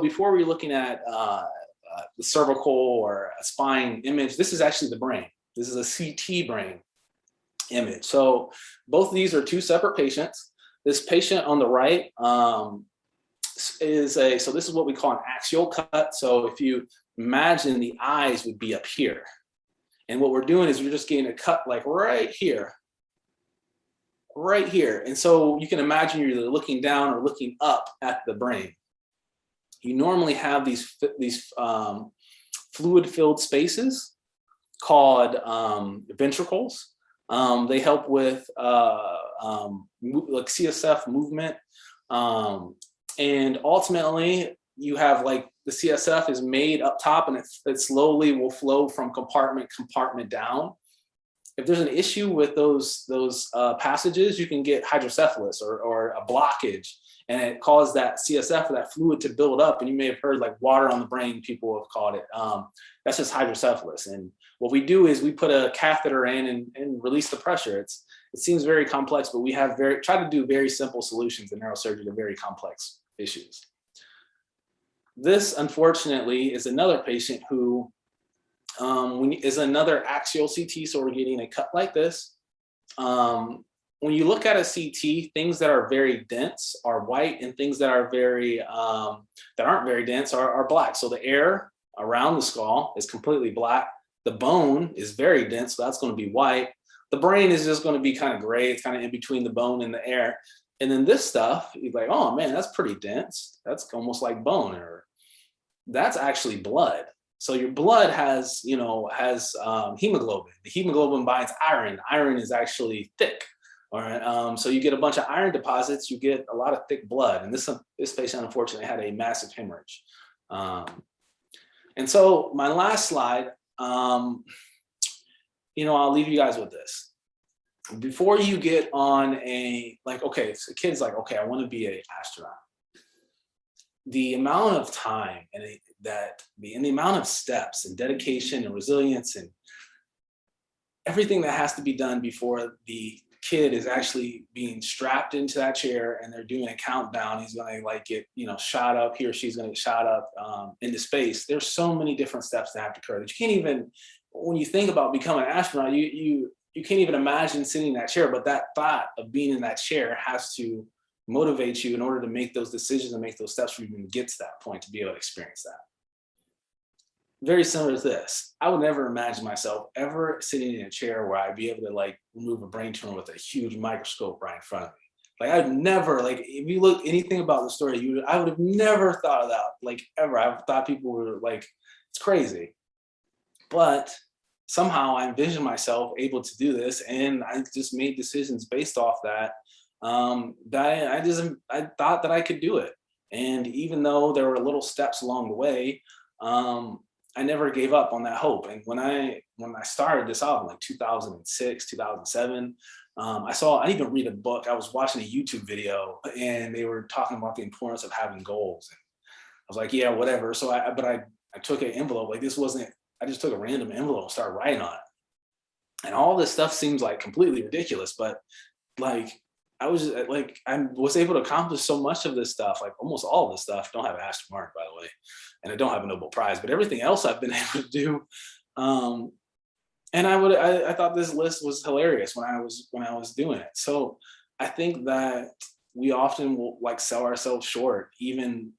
before we're looking at the cervical or a spine image, this is actually the brain. This is a CT brain image. So both of these are 2 separate patients. This patient on the right so this is what we call an axial cut. So if you imagine the eyes would be up here. And what we're doing is we're just getting a cut like right here. And so you can imagine you're either looking down or looking up at the brain. You normally have these fluid-filled spaces called ventricles. They help with like CSF movement. And ultimately, you have like the CSF is made up top and it slowly will flow from compartment down. If there's an issue with those passages, you can get hydrocephalus or a blockage, and it causes that CSF or that fluid to build up. And you may have heard like water on the brain, people have called it. That's just hydrocephalus. And what we do is we put a catheter in and release the pressure. It seems very complex, but we have try to do very simple solutions in neurosurgery to very complex issues. This, unfortunately, is another patient who is another axial CT, so we're getting a cut like this. When you look at a CT, things that are very dense are white, and things that are that aren't very dense are black. So the air around the skull is completely black. The bone is very dense, so that's going to be white. The brain is just going to be kind of gray. It's kind of in between the bone and the air. And then this stuff, you're like, oh man, that's pretty dense. That's almost like bone, or that's actually blood. So your blood has hemoglobin. The hemoglobin binds iron. Iron is actually thick. All right. So you get a bunch of iron deposits. You get a lot of thick blood. And this patient unfortunately had a massive hemorrhage. And so my last slide, I'll leave you guys with this. Before you get on so a kid's like, okay, I want to be an astronaut. The amount of time and the amount of steps and dedication and resilience and everything that has to be done before the kid is actually being strapped into that chair and they're doing a countdown. He's going to get, shot up. He or she's going to get shot up into space. There's so many different steps that have to occur that you can't even, when you think about becoming an astronaut, you can't even imagine sitting in that chair, but that thought of being in that chair has to motivates you in order to make those decisions and make those steps for you to even get to that point to be able to experience that. Very similar to this. I would never imagine myself ever sitting in a chair where I'd be able to like remove a brain tumor with a huge microscope right in front of me. Like I'd never, like if you look anything about the story, I would have never thought of that, like ever. I thought people were like, it's crazy. But somehow I envisioned myself able to do this, and I just made decisions based off that. I thought that I could do it. And even though there were little steps along the way, I never gave up on that hope. And when I started this out in like 2006, 2007, I didn't even read a book. I was watching a YouTube video and they were talking about the importance of having goals. And I was like, yeah, whatever. So I took an envelope, like I just took a random envelope and started writing on it. And all this stuff seems like completely ridiculous, but like, I was able to accomplish so much of this stuff, like almost all of this stuff. I don't have an Aston Martin, by the way, and I don't have a Nobel Prize, but everything else I've been able to do. And I thought this list was hilarious when I was doing it. So I think that we often will like sell ourselves short, even,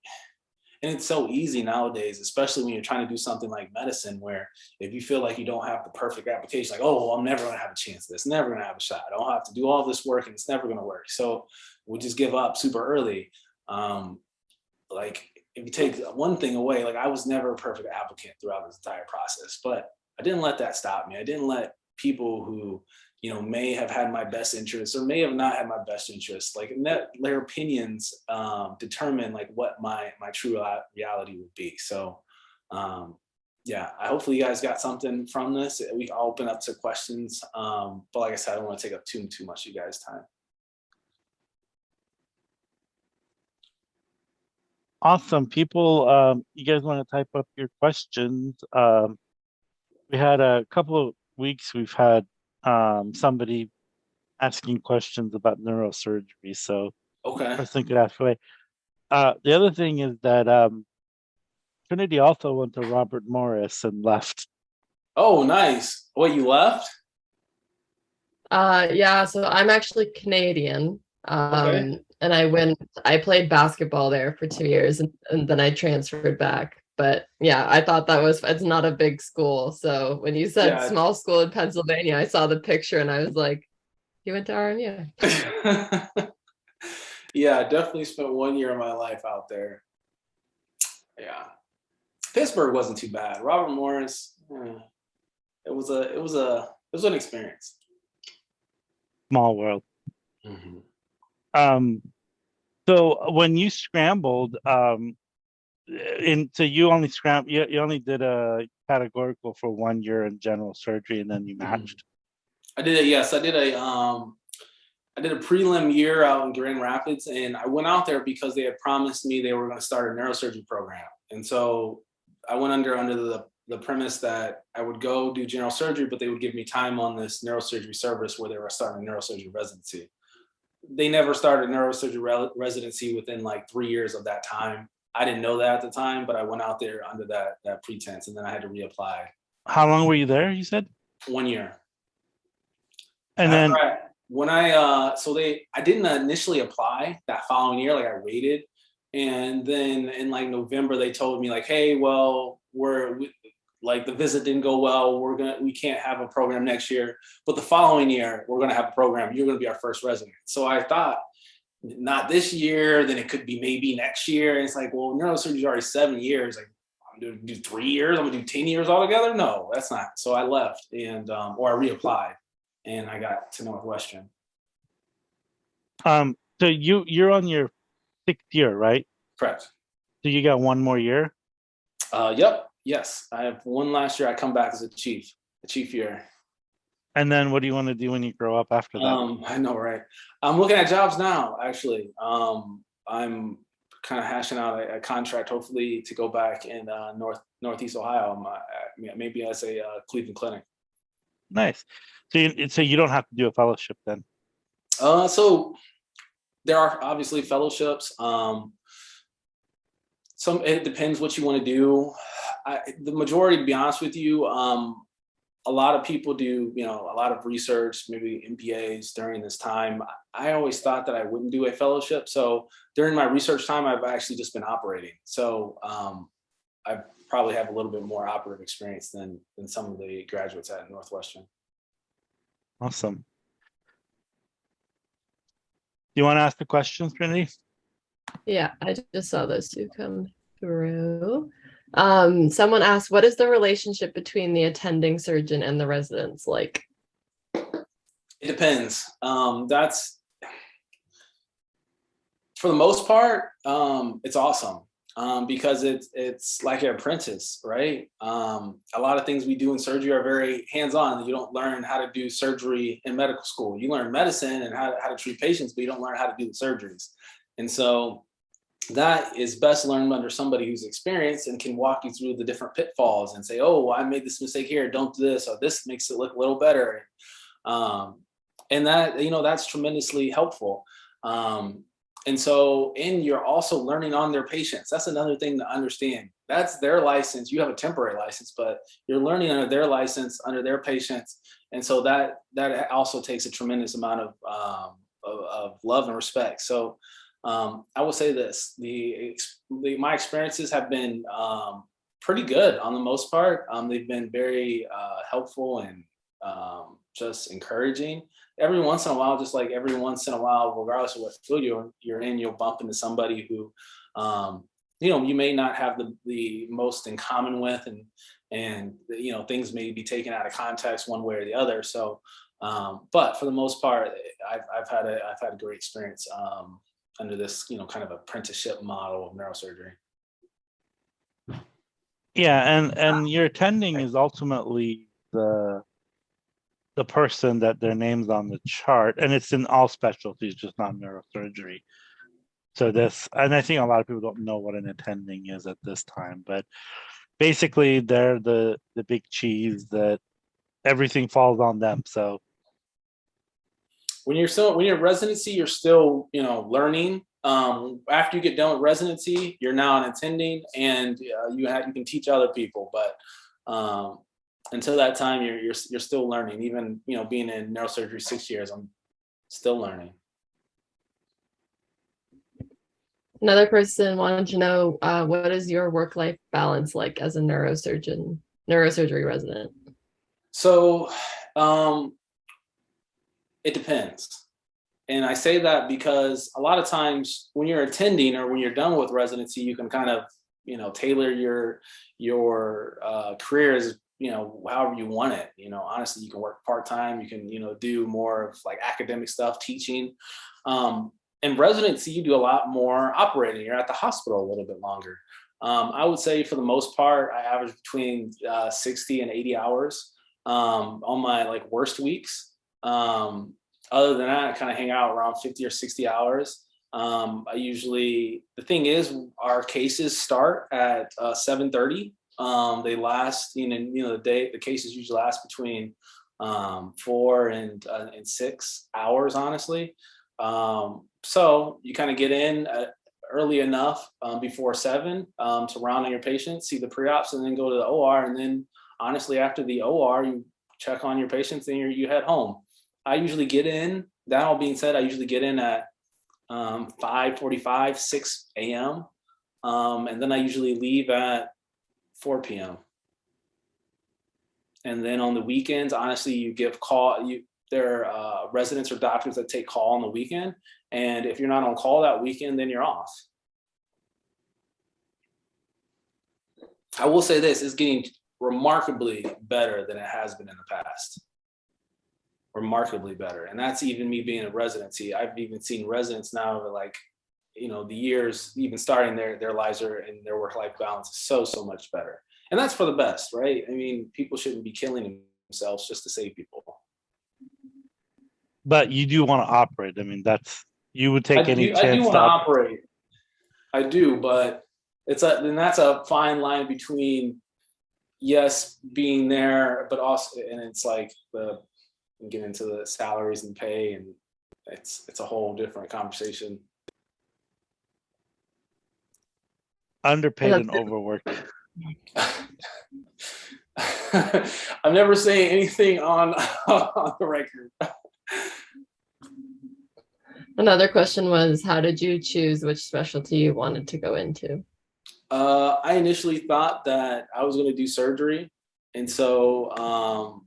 and it's so easy nowadays, especially when you're trying to do something like medicine, where if you feel like you don't have the perfect application, like, oh, well, I'm never going to have a chance at this, never going to have a shot. I don't have to do all this work and it's never going to work. So we just give up super early. Like if you take one thing away, like I was never a perfect applicant throughout this entire process, but I didn't let that stop me. I didn't let people who, may have had my best interests or may have not had my best interests, like their opinions determine like what my true reality would be. So yeah, hopefully you guys got something from this. We can open up to questions. But like I said, I don't want to take up too much of you guys' time. Awesome. People, you guys want to type up your questions? We had a couple of weeks, we've had somebody asking questions about neurosurgery. So Okay. person could ask away. The other thing is that Trinity also went to Robert Morris and left. Oh, nice. What, you left? Yeah, so I'm actually Canadian. Okay. And I played basketball there for 2 years and then I transferred back. But yeah, I thought it's not a big school. So when you said small school in Pennsylvania, I saw the picture and I was like, you went to RMU. Yeah, I definitely spent 1 year of my life out there. Yeah. Pittsburgh wasn't too bad. Robert Morris, it was an experience. Small world. Mm-hmm. So when you scrambled, so you only you only did a categorical for 1 year in general surgery and then you matched. I did it. Yes, I did a prelim year out in Grand Rapids, and I went out there because they had promised me they were going to start a neurosurgery program. And so I went under the premise that I would go do general surgery, but they would give me time on this neurosurgery service where they were starting a neurosurgery residency. They never started neurosurgery residency within like 3 years of that time. I didn't know that at the time, but I went out there under that pretense, and then I had to reapply. How long were you there, you said? 1 year. And then I didn't initially apply that following year, like I waited. And then in like November, they told me like, hey, well, like the visit didn't go well. We can't have a program next year, but the following year we're going to have a program. You're going to be our first resident. So I thought, not this year, then it could be maybe next year. And it's like, well, neurosurgery is already 7 years. Like I'm going to do 3 years. I'm going to do 10 years altogether. No, that's not. So I left and, or I reapplied and I got to Northwestern. So you're on your 6th year, right? Correct. So you got 1 more year? Yep. Yes. I have one last year. I come back as a chief year. And then what do you want to do when you grow up after that? I know, right? I'm looking at jobs now, actually. I'm kind of hashing out a contract, hopefully, to go back in Northeast Ohio, maybe as a Cleveland clinic. Nice. So you don't have to do a fellowship then? So there are obviously fellowships. It depends what you want to do. The majority, to be honest with you, a lot of people do, a lot of research, maybe MBAs during this time. I always thought that I wouldn't do a fellowship. So during my research time, I've actually just been operating. So I probably have a little bit more operative experience than some of the graduates at Northwestern. Awesome. Do you want to ask the questions, Trinity? Yeah, I just saw those two come through. Someone asked, what is the relationship between the attending surgeon and the residents like? It depends. That's, for the most part, it's awesome. Because it's like an apprentice, right? A lot of things we do in surgery are very hands-on. You don't learn how to do surgery in medical school. You learn medicine and how to treat patients, but you don't learn how to do the surgeries. And so that is best learned under somebody who's experienced and can walk you through the different pitfalls and say, oh, I made this mistake here, don't do this, or this makes it look a little better. And that, that's tremendously helpful. And so, and you're also learning on their patients. That's another thing to understand. That's their license. You have a temporary license, but you're learning under their license, under their patients. And so that also takes a tremendous amount of love and respect. So I will say this, my experiences have been pretty good on the most part. They've been very helpful and just encouraging. Every once in a while, just like every once in a while, regardless of what field you're in, you'll bump into somebody who, you may not have the most in common with, and things may be taken out of context one way or the other. So, but for the most part, I've had a great experience under this, kind of apprenticeship model of neurosurgery. Yeah, and your attending is ultimately the person that their name's on the chart, and it's in all specialties, just not neurosurgery. So and I think a lot of people don't know what an attending is at this time, but basically they're the big cheese that everything falls on them. So when you're in residency, you're still, learning. After you get done with residency, you're now an attending, and you can teach other people, but until that time, you're still learning. Even being in neurosurgery 6 years, I'm still learning. Another person wanted to know, what is your work-life balance like as a neurosurgery resident? So it depends. And I say that because a lot of times when you're attending or when you're done with residency, you can kind of, tailor your career as however you want it. Honestly, you can work part-time, you can, do more of like academic stuff, teaching. In residency, you do a lot more operating. You're at the hospital a little bit longer. I would say for the most part, I average between 60 and 80 hours on my worst weeks. Other than that, I kind of hang out around 50 or 60 hours. The thing is, our cases start at 7:30. They last, the cases usually last between 4 and 6 hours, honestly. So you kind of get in early enough before 7 to round on your patients, see the pre-ops, and then go to the OR. And then honestly, after the OR, you check on your patients and you head home. I usually get in, that all being said, I usually get in at 5:45, 6 a.m. And then I usually leave at 4 p.m. And then on the weekends, honestly, you give call. There are residents or doctors that take call on the weekend. And if you're not on call that weekend, then you're off. I will say this, it's getting remarkably better than it has been in the past. Remarkably better. And that's even me being a residency. I've even seen residents now the years even starting their lives and their work-life balance is so much better. And that's for the best, right? I mean, people shouldn't be killing themselves just to save people. But you do want to operate. I mean, you would take any chance. I do want to operate. I do, but that's a fine line between, yes, being there, but also, and it's like get into the salaries and pay, and it's a whole different conversation. Underpaid and overworked. I'm never saying anything on the record. Another question was, how did you choose which specialty you wanted to go into? I initially thought that I was going to do surgery. And so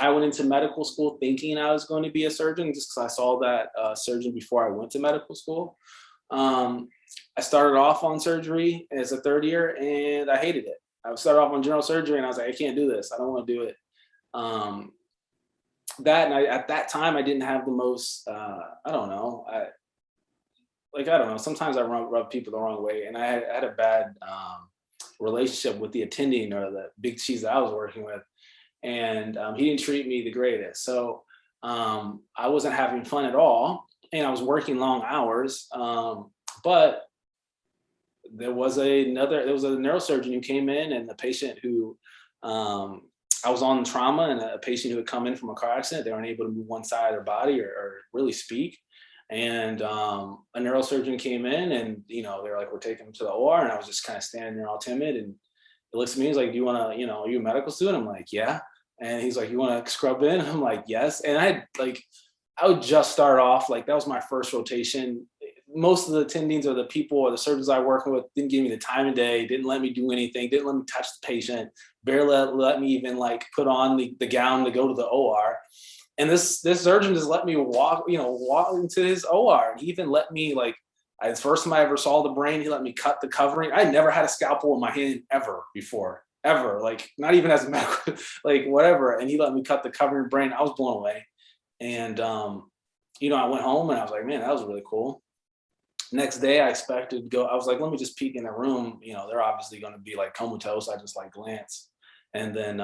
I went into medical school thinking I was going to be a surgeon just because I saw that surgeon before I went to medical school. I started off on surgery as a third year and I hated it. I started off on general surgery and I was like, I can't do this. I don't want to do it. At that time, I didn't have the most, I don't know. I don't know. Sometimes I rub people the wrong way. And I had a bad relationship with the attending or the big cheese that I was working with. And he didn't treat me the greatest. So I wasn't having fun at all. And I was working long hours. But there was a neurosurgeon who came in, and the patient who I was on trauma, and a patient who had come in from a car accident, they weren't able to move one side of their body or really speak. And a neurosurgeon came in, and they're like, we're taking him to the OR. And I was just kind of standing there all timid. And he looks at me, he's like, do you want to, are you a medical student? I'm like, yeah. And he's like, you want to scrub in? I'm like, yes. And I would just start off, like, that was my first rotation. Most of the attendings or the people or the surgeons I work with didn't give me the time of day, didn't let me do anything, didn't let me touch the patient, barely let me even like put on the gown to go to the OR. And this surgeon just let me walk into his OR. And he even let me, like, the first time I ever saw the brain, he let me cut the covering. I never had a scalpel in my hand ever before, ever, like not even as a medical, like whatever. And he let me cut the covering brain. I was blown away. And, I went home and I was like, man, that was really cool. Next day I expected to go, I was like, let me just peek in the room. They're obviously going to be like comatose. I just like glance and then,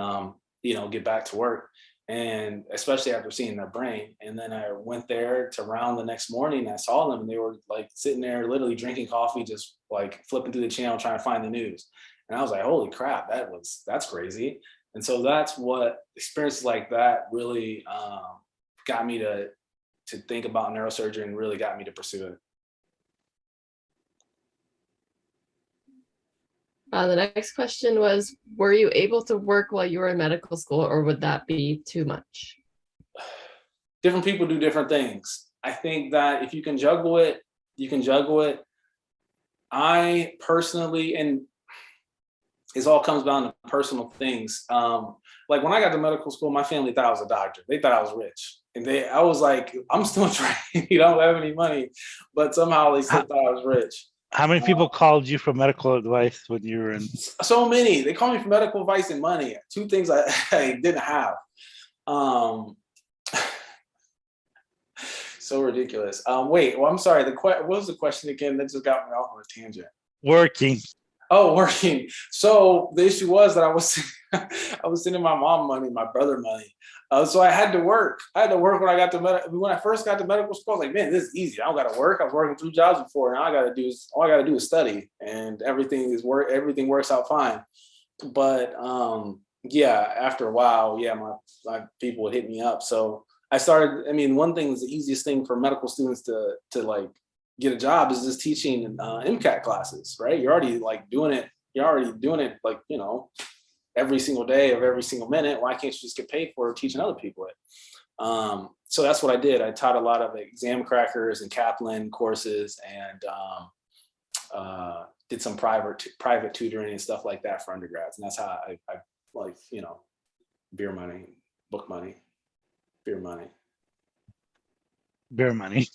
get back to work. And especially after seeing their brain. And then I went there to round the next morning. I saw them and they were like sitting there literally drinking coffee, just like flipping through the channel, trying to find the news. And I was like, holy crap, that's crazy. And so that's what experiences like that really got me to think about neurosurgery and really got me to pursue it. The next question was, were you able to work while you were in medical school, or would that be too much? Different people do different things. I think that if you can juggle it, you can juggle it. I personally, and it all comes down to personal things. Like when I got to medical school, my family thought I was a doctor. They thought I was rich. And I was like, I'm still trying, I don't have any money, but somehow they still thought I was rich. How many people called you for medical advice when you were in? So many. They called me for medical advice and money. Two things I didn't have. So ridiculous. Wait, well, I'm sorry. What was the question again? That just got me off on a tangent. Working. Oh, working. So the issue was that I was sending my mom money, my brother money. So I had to work. When I got to when I first got to medical school, I was like, man, this is easy. I don't got to work. I was working 2 jobs before. Now all I got to do is study, and everything works out fine. But yeah, after a while, yeah, my people would hit me up. So I started. I mean, one thing is the easiest thing for medical students to like get a job is just teaching MCAT classes, right? You're already doing it like, every single day of every single minute. Why can't you just get paid for teaching other people it? So that's what I did. I taught a lot of exam crackers and Kaplan courses, and did some private tutoring and stuff like that for undergrads. And that's how I beer money, book money, beer money. Beer money.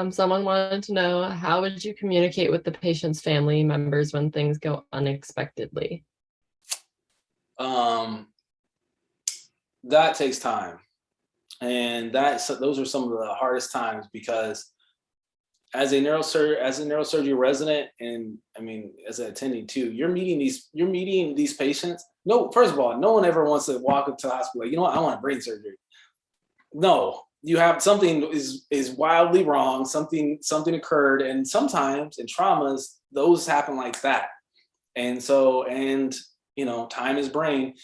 Someone wanted to know, how would you communicate with the patient's family members when things go unexpectedly? That takes time. And those are some of the hardest times, because as a neurosurgery resident, and I mean, as an attending too, you're meeting these patients. No, first of all, no one ever wants to walk up to the hospital like, I want brain surgery. No, you have something is wildly wrong. Something occurred, and sometimes in traumas, those happen like that. And so, time is brain.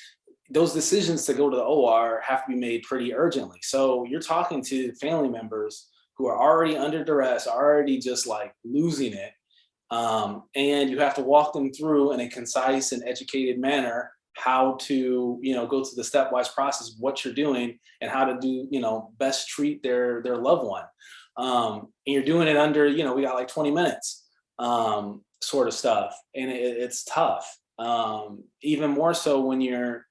Those decisions to go to the OR have to be made pretty urgently. So you're talking to family members who are already under duress, already just like losing it. And you have to walk them through in a concise and educated manner how to, go through the stepwise process of what you're doing and how to do, best treat their loved one. And you're doing it under, we got like 20 minutes, sort of stuff. And it's tough. Even more so when you're,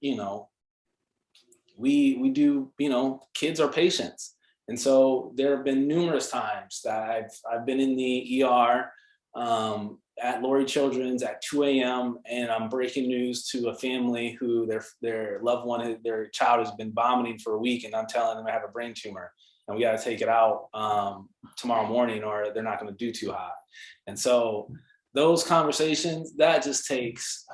we do, kids are patients. And so there have been numerous times that I've been in the ER, at Lori Children's at 2 a.m. and I'm breaking news to a family who their loved one, their child has been vomiting for a week, and I'm telling them they have a brain tumor and we got to take it out tomorrow morning or they're not going to do too hot. And so those conversations, that just takes,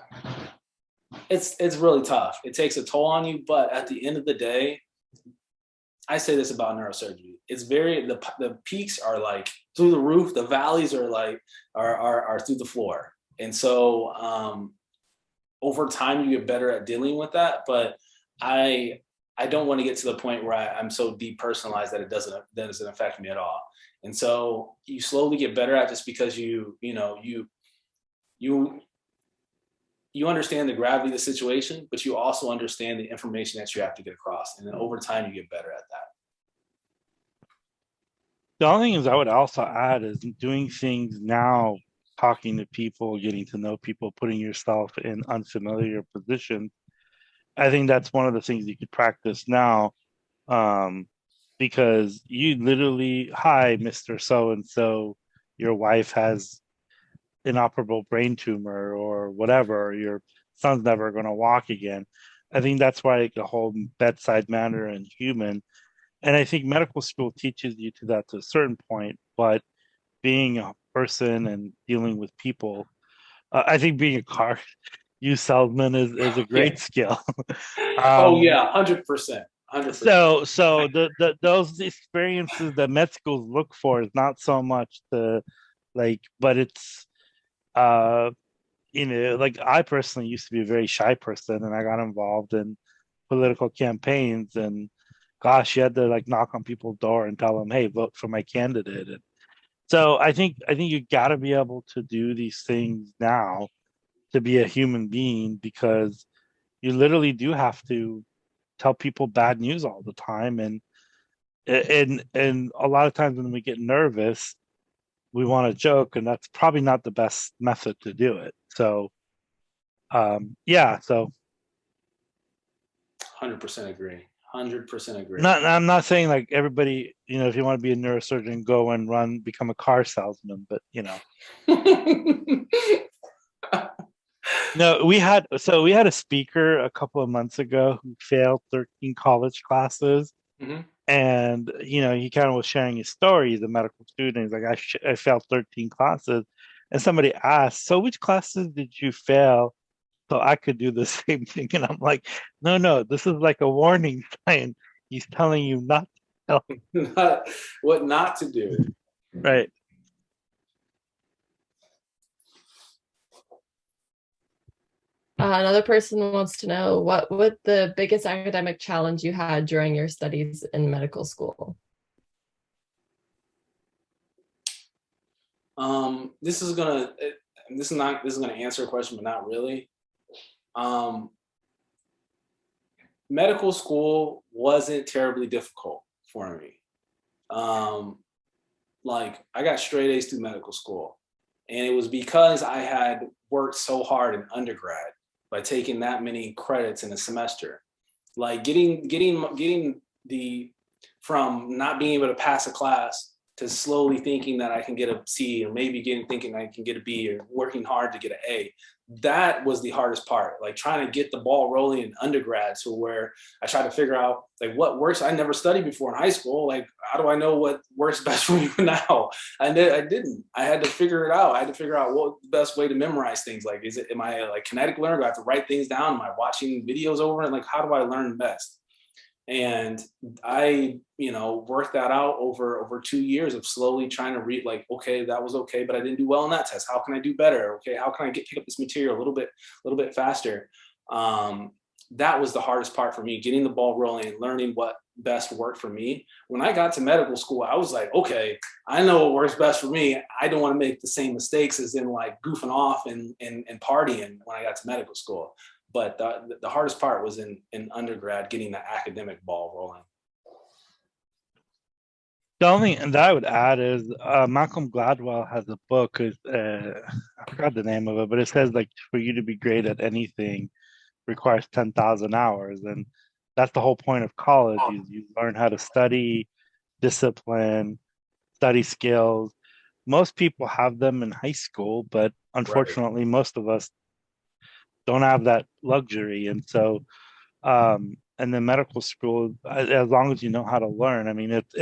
it's really tough. It takes a toll on you, but at the end of the day, I say this about neurosurgery. It's the peaks are like through the roof. The valleys are like, are through the floor. And so over time you get better at dealing with that. But I don't want to get to the point where I'm so depersonalized that it doesn't affect me at all. And so you slowly get better at just because you understand the gravity of the situation, but you also understand the information that you have to get across. And then over time, you get better at that. The only things I would also add is doing things now, talking to people, getting to know people, putting yourself in unfamiliar positions. I think that's one of the things you could practice now, because you literally, hi, Mr. So-and-so, your wife has inoperable brain tumor or whatever, your son's never going to walk again. I think that's why the whole bedside manner and human, and I think medical school teaches you to that to a certain point, but being a person and dealing with people, I think being a car used salesman is a great skill. Oh yeah, 100%. 100%. So those experiences that med schools look for is not so much but it's like I personally used to be a very shy person, and I got involved in political campaigns, and gosh, you had to like knock on people's door and tell them, hey, vote for my candidate. And so I think you got to be able to do these things now to be a human being, because you literally do have to tell people bad news all the time, and a lot of times when we get nervous, we want to joke, and that's probably not the best method to do it. So, yeah. So, 100% agree. 100% agree. I'm not saying like everybody, if you want to be a neurosurgeon, go and become a car salesman, but No, we had a speaker a couple of months ago who failed 13 college classes. Mm-hmm. And, he kind of was sharing his story. He's a medical student. He's like, I failed 13 classes. And somebody asked, so which classes did you fail so I could do the same thing? And I'm like, no, this is like a warning sign. He's telling you not to tell. What not to do. Right. Another person wants to know what the biggest academic challenge you had during your studies in medical school? This is gonna answer a question, but not really. Medical school wasn't terribly difficult for me. Like I got straight A's through medical school, and it was because I had worked so hard in undergrad by taking that many credits in a semester. Like getting from not being able to pass a class to slowly thinking that I can get a C, or maybe thinking I can get a B, or working hard to get an A. That was the hardest part, like trying to get the ball rolling in undergrad, to where I tried to figure out like what works. I never studied before in high school. Like, how do I know what works best for me now? I didn't. I had to figure it out. I had to figure out what the best way to memorize things. Like, am I like kinetic learner? Do I have to write things down? Am I watching videos over? And like, how do I learn best? And I, worked that out over 2 years of slowly trying to read, like, okay, that was okay, but I didn't do well on that test. How can I do better? Okay, how can I pick up this material a little bit faster? That was the hardest part for me, getting the ball rolling and learning what best worked for me. When I got to medical school, I was like, okay, I know what works best for me. I don't want to make the same mistakes as in like goofing off and partying when I got to medical school. But the hardest part was in undergrad, getting the academic ball rolling. The only thing that I would add is Malcolm Gladwell has a book. I forgot the name of it, but it says like for you to be great at anything requires 10,000 hours, and that's the whole point of college. You learn how to study, discipline, study skills. Most people have them in high school, but unfortunately, most of us don't have that luxury. And so, and then medical school, as long as you know how to learn, I mean, it's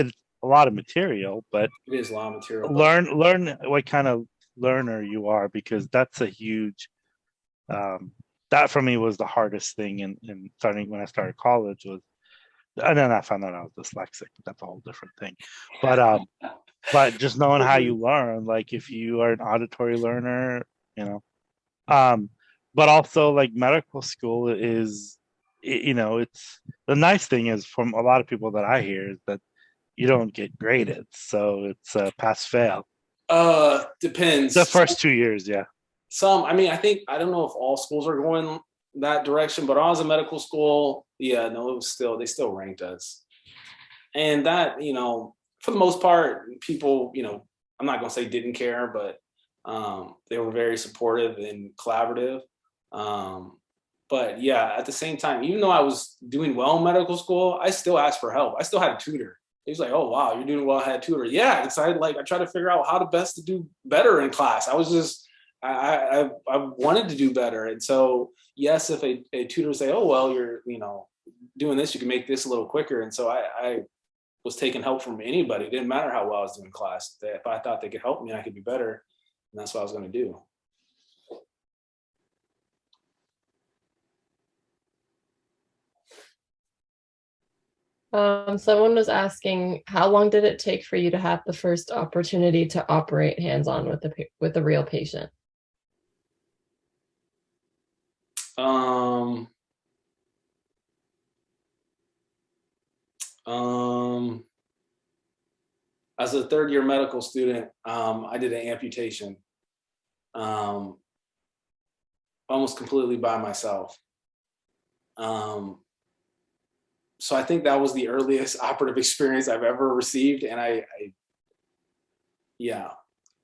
a lot of material, but it is a lot of material. Learn what kind of learner you are, because that's a huge. That for me was the hardest thing in starting when I started college was, and then I found out I was dyslexic. That's a whole different thing, but just knowing how you learn, like if you are an auditory learner, you know, but also like medical school is, you know, it's the nice thing is from a lot of people that I hear is that you don't get graded, so it's pass fail. Depends. The first 2 years, yeah. Some, I mean, I don't know if all schools are going that direction, but when I was in medical school, yeah, no, it was they still ranked us. And that, you know, for the most part, people, you know, I'm not going to say didn't care, but they were very supportive and collaborative. But yeah, at the same time, even though I was doing well in medical school, I still asked for help. I still had a tutor. He was like, "Oh wow, you're doing well." I had a tutor. Yeah, excited. I tried to figure out how to best to do better in class. I was just, I wanted to do better. And so yes, if a tutor say, "Oh well, you're, you know, doing this, you can make this a little quicker." And so I was taking help from anybody. It didn't matter how well I was doing in class. If I thought they could help me, I could be better. And that's what I was going to do. Someone was asking, how long did it take for you to have the first opportunity to operate hands-on with a real patient? As a third-year medical student, I did an amputation almost completely by myself. So I think that was the earliest operative experience I've ever received. And yeah,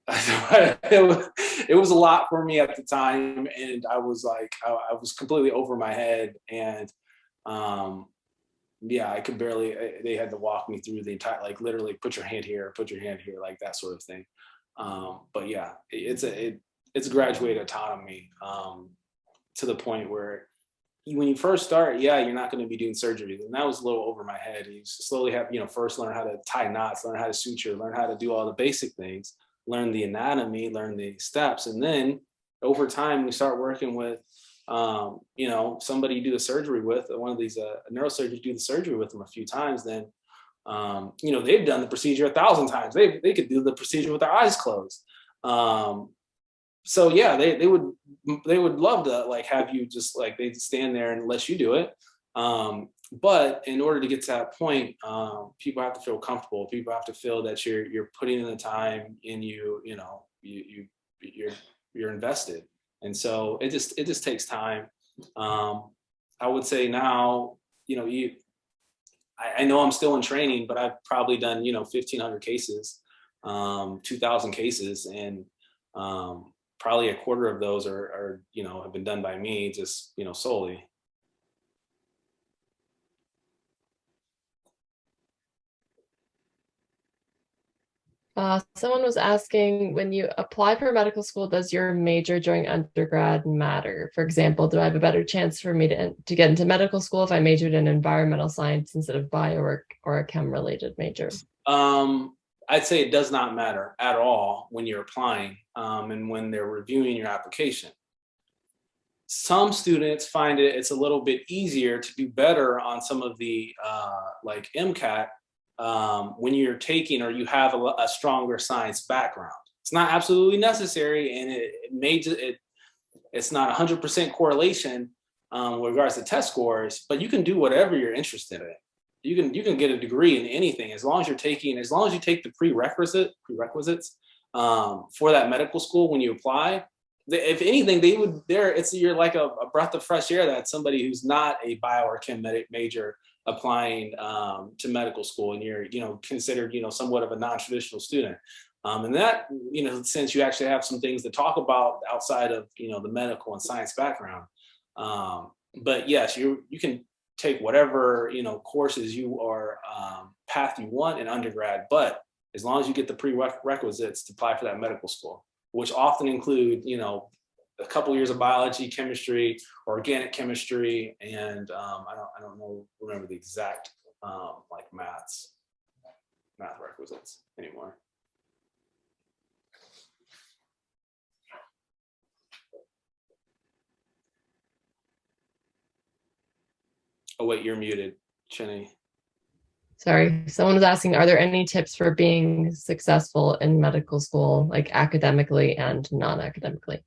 it was a lot for me at the time. And I was like, I was completely over my head. And yeah, I could barely, they had to walk me through the entire, like literally put your hand here, like that sort of thing. But yeah, it's a graduated autonomy to the point where when you first start, yeah, you're not going to be doing surgery. And that was a little over my head. You slowly have, you know, first learn how to tie knots, learn how to suture, learn how to do all the basic things, learn the anatomy, learn the steps. And then over time, we start working with, you know, somebody you do the surgery with, one of these neurosurgeons do the surgery with them a few times, then, you know, they've done the procedure 1,000 times. They could do the procedure with their eyes closed. So yeah, they would love to like have you just like they'd stand there and let you do it. But in order to get to that point, people have to feel comfortable. People have to feel that you're putting in the time and you're invested. And so it just takes time. I would say now, you know, I know I'm still in training, but I've probably done, you know, 1,500 cases, 2,000 cases, and probably a quarter of those are, you know, have been done by me, just, you know, solely. Someone was asking, when you apply for medical school, does your major during undergrad matter? For example, do I have a better chance for me to get into medical school if I majored in environmental science instead of bio or a chem-related major? I'd say it does not matter at all when you're applying and when they're reviewing your application. Some students find it's a little bit easier to do better on some of the like MCAT when you're taking or you have a stronger science background. It's not absolutely necessary, and it's not 100% correlation with regards to test scores, but you can do whatever you're interested in. you can get a degree in anything as long as you take the prerequisites for that medical school when you apply. If anything, you're like a breath of fresh air that somebody who's not a bio or chem major applying to medical school, and you're considered somewhat of a non-traditional student. And that since you actually have some things to talk about outside of the medical and science background. But yes, you can take whatever courses you are path you want in undergrad, but as long as you get the prerequisites to apply for that medical school, which often include a couple years of biology, chemistry, organic chemistry, and I don't remember the exact like math requisites anymore. Oh wait, you're muted, Chinny. Sorry, someone was asking, are there any tips for being successful in medical school, like academically and non-academically?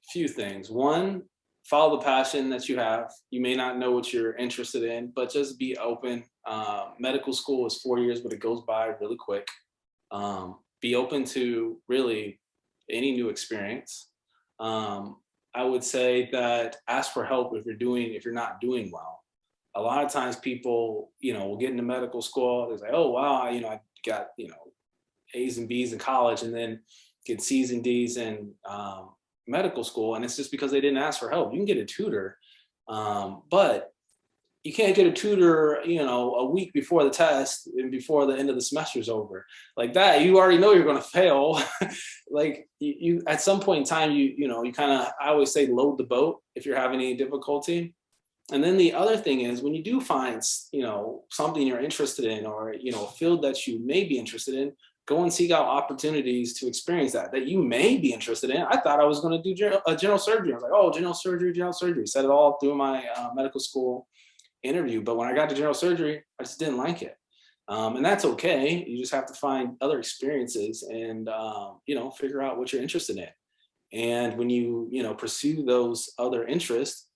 Few things. One, follow the passion that you have. You may not know what you're interested in, but just be open. Medical school is 4 years, but it goes by really quick. Be open to really any new experience. I would say that ask for help if you're not doing well. A lot of times people, will get into medical school. They're like, oh, wow, I got, A's and B's in college and then get C's and D's in medical school. And it's just because they didn't ask for help. You can get a tutor, but you can't get a tutor, a week before the test and before the end of the semester is over. Like that, you already know you're going to fail. Like you at some point in time, I always say load the boat if you're having any difficulty. And then the other thing is when you do find, something you're interested in or, a field that you may be interested in, go and seek out opportunities to experience that you may be interested in. I thought I was going to do general surgery. I was like, oh, general surgery. Said it all through my medical school interview. But when I got to general surgery, I just didn't like it. And that's okay. You just have to find other experiences and, figure out what you're interested in. And when you, pursue those other interests,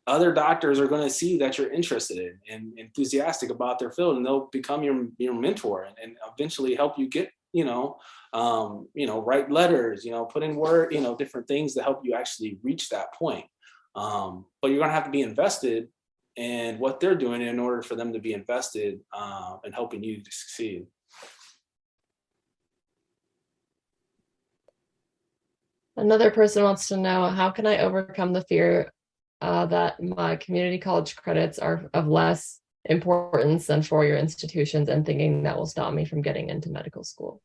other doctors are going to see that you're interested in and enthusiastic about their field, and they'll become your mentor and eventually help you get, write letters, put in work, different things to help you actually reach that point. But you're going to have to be invested in what they're doing in order for them to be invested in helping you to succeed. Another person wants to know, how can I overcome the fear that my community college credits are of less importance than four-year institutions and thinking that will stop me from getting into medical school?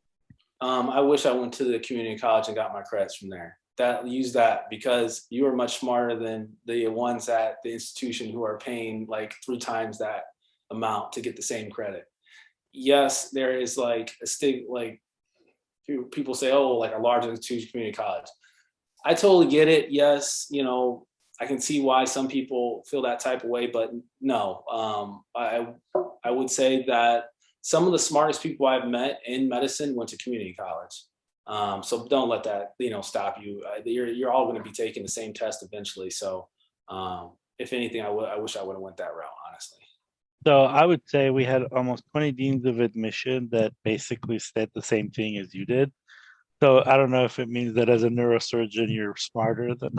I wish I went to the community college and got my credits from there. Use that because you are much smarter than the ones at the institution who are paying like 3 times that amount to get the same credit. Yes, there is like a like people say, oh, like a large institution, community college. I totally get it. Yes, I can see why some people feel that type of way, but no, I would say that some of the smartest people I've met in medicine went to community college. So don't let that, stop you. You're all going to be taking the same test eventually. So if anything, I wish I would have went that route, honestly. So I would say we had almost 20 deans of admission that basically said the same thing as you did. So I don't know if it means that as a neurosurgeon, you're smarter than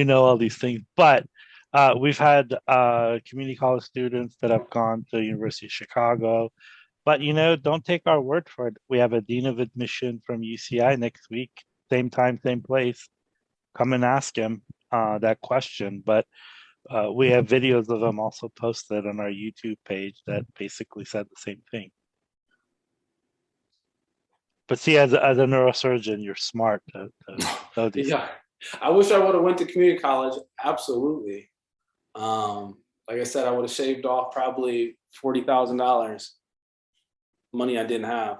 all these things, but we've had community college students that have gone to the University of Chicago, but don't take our word for it. We have a dean of admission from UCI next week, same time, same place. Come and ask him that question. But we have videos of him also posted on our YouTube page that basically said the same thing. But see, as a neurosurgeon, you're smart to know these things. I wish I would have went to community college. Absolutely. Like I said, I would have shaved off probably $40,000, money I didn't have.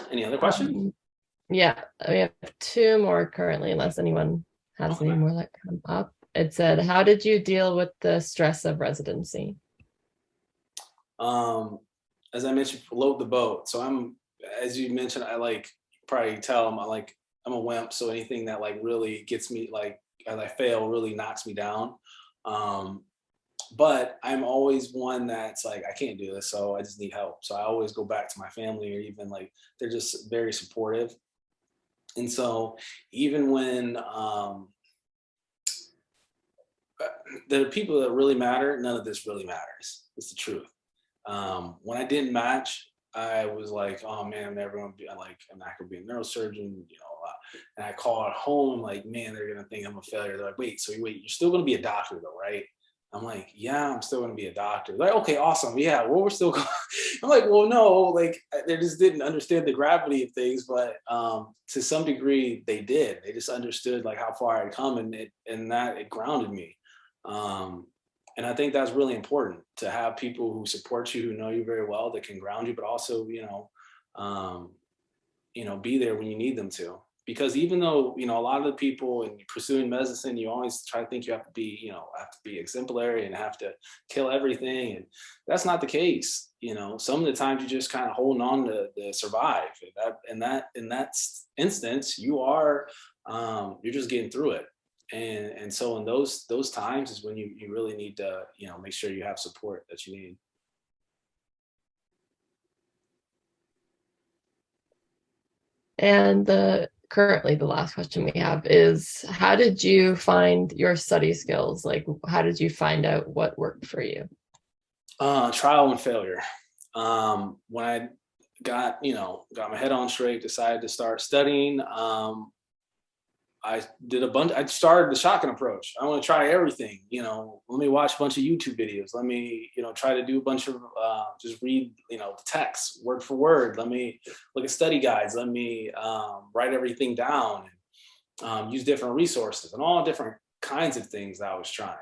Any other questions? Yeah, we have 2 more currently, unless anyone has any more that come up. It said, how did you deal with the stress of residency? As I mentioned, float the boat. So as you mentioned, I like probably tell I'm a wimp. So anything that like really gets me, like as I fail, really knocks me down. But I'm always one that's like, I can't do this, so I just need help. So I always go back to my family, or even like they're just very supportive. And so even when the people that really matter, none of this really matters. It's the truth. When I didn't match, I was like, oh man, I'm never gonna be like, I'm not gonna be a neurosurgeon, you know. And I call at home, like, man, they're gonna think I'm a failure. They're like, wait, you're still gonna be a doctor though, right? I'm like, yeah, I'm still gonna be a doctor. They're like, okay, awesome, yeah, well, we're still going. I'm like, well, no, like they just didn't understand the gravity of things, but to some degree they did. They just understood like how far I'd come, and it grounded me. And I think that's really important, to have people who support you, who know you very well, that can ground you, but also, be there when you need them to. Because even though, a lot of the people in pursuing medicine, you always try to think you have to be exemplary and have to kill everything. And that's not the case. Some of the times you just kind of holding on to survive. In that instance, you're just getting through it. And so in those times is when you really need to, make sure you have support that you need. And currently the last question we have is, how did you find your study skills? Like, how did you find out what worked for you? Trial and failure. When I got my head on straight, decided to start studying, I started the shotgun approach. I want to try everything, let me watch a bunch of YouTube videos. Let me, try to do a bunch of, just read, the text word for word. Let me look at study guides. Let me write everything down, and use different resources and all different kinds of things that I was trying.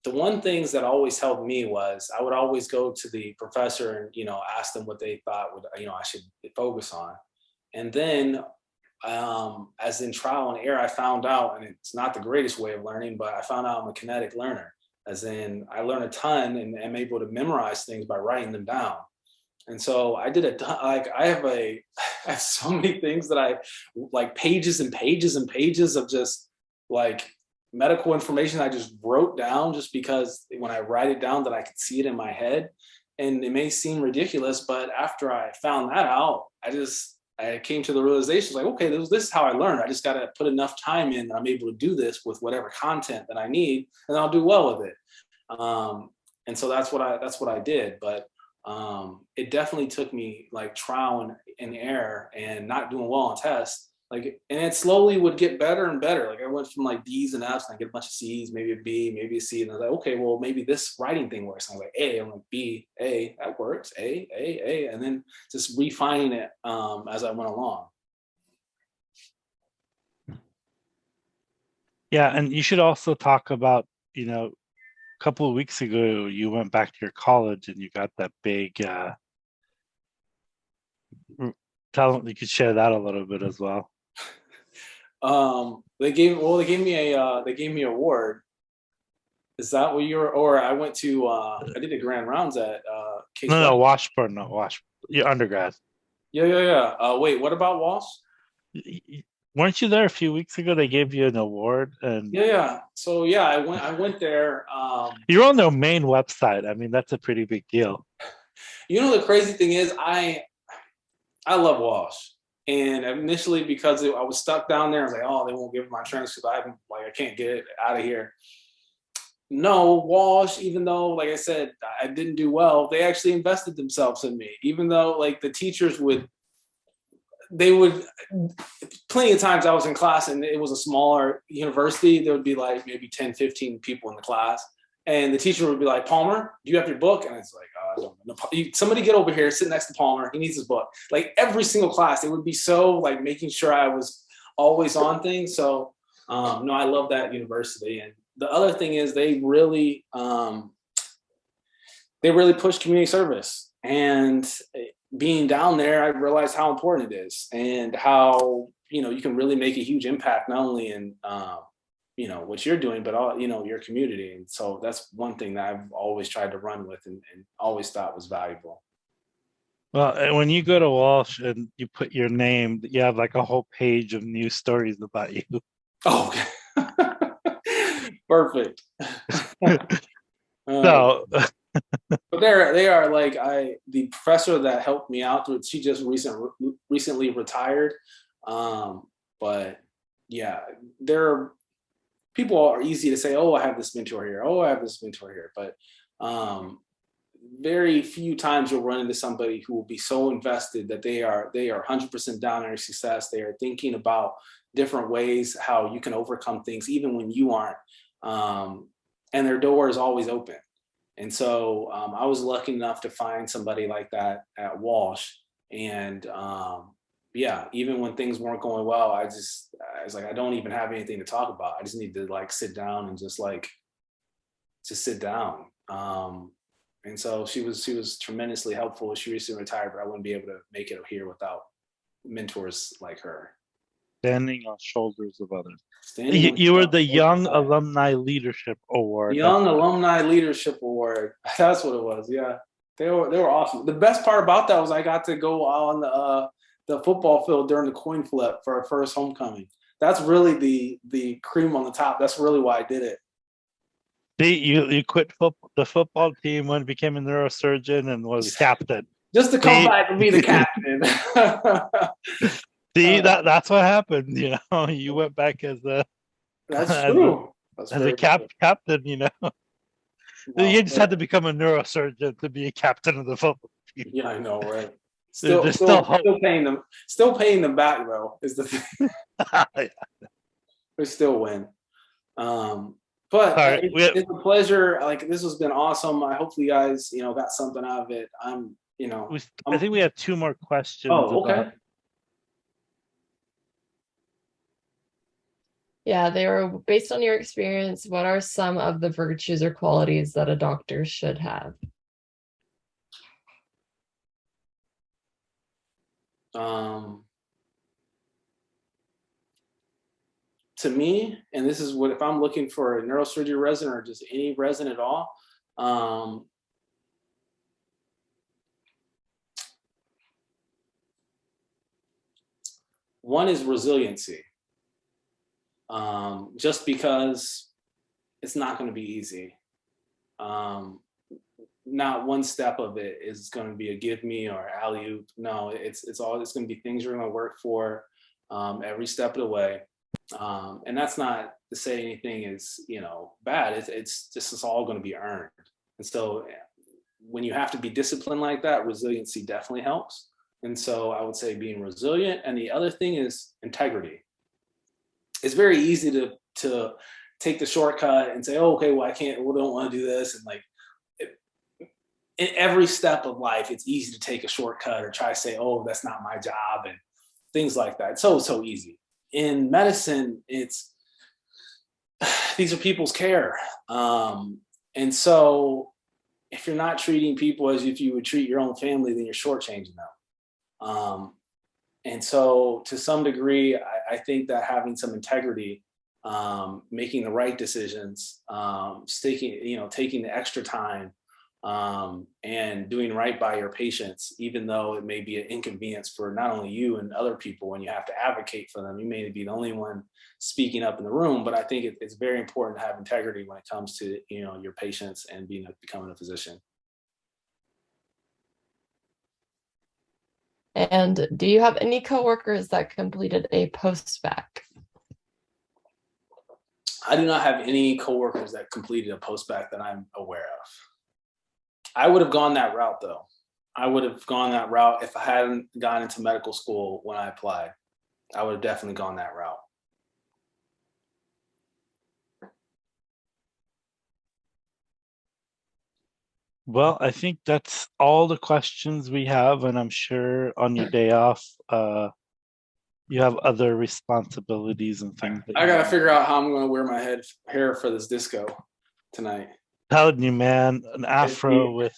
The one things that always helped me was I would always go to the professor and, ask them what they thought would, I should focus on. And then, as in trial and error, I found out, and it's not the greatest way of learning, but I found out I'm a kinetic learner, as in I learn a ton and am able to memorize things by writing them down. And so I did I have so many things that I like, pages and pages and pages of just like medical information I just wrote down, just because when I write it down that I could see it in my head. And it may seem ridiculous, but after I found that out, I came to the realization, like, okay, this is how I learn. I just got to put enough time in that I'm able to do this with whatever content that I need, and I'll do well with it. And so that's what I did. But it definitely took me like trial and error and not doing well on tests. Like, and it slowly would get better and better. Like I went from like D's and F's, and I get a bunch of C's, maybe a B, maybe a C. And I was like, okay, well, maybe this writing thing works. And I'm like, A, I'm like, B, A, that works, A. And then just refining it as I went along. Yeah, and you should also talk about, a couple of weeks ago, you went back to your college and you got that big, you could share that a little bit as well. They gave me an award. Is that what or I went to, I did the grand rounds at, Case No, Washburn, your undergrad. Yeah. Wait, what about Walsh? Weren't you there a few weeks ago? They gave you an award, and yeah. So yeah, I went there. You're on their main website. I mean, that's a pretty big deal. The crazy thing is, I love Walsh. And initially, because I was stuck down there, I was like, oh, they won't give me my transcript. I can't get it out of here. No, Walsh, even though, like I said, I didn't do well, they actually invested themselves in me. Even though, like, the teachers would plenty of times I was in class and it was a smaller university, there would be like maybe 10, 15 people in the class. And the teacher would be like, Palmer, do you have your book? And it's like, I don't know. Somebody get over here, sit next to Palmer. He needs his book. Like every single class, it would be so like making sure I was always on things. So no, I love that university. And the other thing is they really push community service. And being down there, I realized how important it is and how, you can really make a huge impact, not only in, what you're doing, but all, your community. And so that's one thing that I've always tried to run with and always thought was valuable. Well, when you go to Walsh and you put your name, you have like a whole page of news stories about you. Oh, okay. Perfect. So, But they are like the professor that helped me out through. She just recently retired. But yeah, people are easy to say, oh, I have this mentor here. Oh, I have this mentor here. But very few times you'll run into somebody who will be so invested that they are 100% down on your success. They are thinking about different ways how you can overcome things even when you aren't. And their door is always open. And so I was lucky enough to find somebody like that at Walsh. And yeah, even when things weren't going well, I was like, I don't even have anything to talk about. I just need to like sit down and just sit down. And so she was tremendously helpful. She recently retired, but I wouldn't be able to make it here without mentors like her. standing on shoulders of others. You were the Young Alumni Leadership Award. Young Alumni Leadership Award. That's what it was. Yeah, they were awesome. The best part about that was I got to go on the football field during the coin flip for our first homecoming. That's really the cream on the top. That's really why I did it. You quit the football team when became a neurosurgeon and was captain. Just to come back and be the captain. See, that's what happened. You know, you went back as a true. As a captain. You know, you just had to become a neurosurgeon to be a captain of the football team. Yeah, I know, right? Still paying them back though is the thing. Yeah. We still win. But right, it's a pleasure. Like, this has been awesome. I hope you guys, got something out of it. I think we have 2 more questions. Oh, okay. Yeah, they were based on your experience. What are some of the virtues or qualities that a doctor should have? To me, and this is what, if I'm looking for a neurosurgery resident or just any resident at all, one is resiliency. Just because it's not going to be easy. Not one step of it is going to be a give me or alley-oop. No, it's going to be things you're going to work for every step of the way. And that's not to say anything is, bad. It's all going to be earned. And so when you have to be disciplined like that, resiliency definitely helps. And so I would say being resilient. And the other thing is integrity. It's very easy to take the shortcut and say, oh, okay, well, we don't want to do this. And like in every step of life, it's easy to take a shortcut or try to say, oh, that's not my job and things like that. It's so easy. In medicine, these are people's care. And so if you're not treating people as if you would treat your own family, then you're shortchanging them. And so to some degree, I think that having some integrity, making the right decisions, taking the extra time, and doing right by your patients, even though it may be an inconvenience for not only you and other people when you have to advocate for them. You may be the only one speaking up in the room, but I think it's very important to have integrity when it comes to your patients and becoming a physician. And do you have any coworkers that completed a post-bac? I do not have any coworkers that completed a post-bac that I'm aware of. I would have gone that route though. I would have gone that route if I hadn't gone into medical school when I applied. I would have definitely gone that route. Well, I think that's all the questions we have, and I'm sure on your day off, you have other responsibilities and things. I gotta figure out how I'm gonna wear my hair for this disco tonight. Telling you, man, an afro with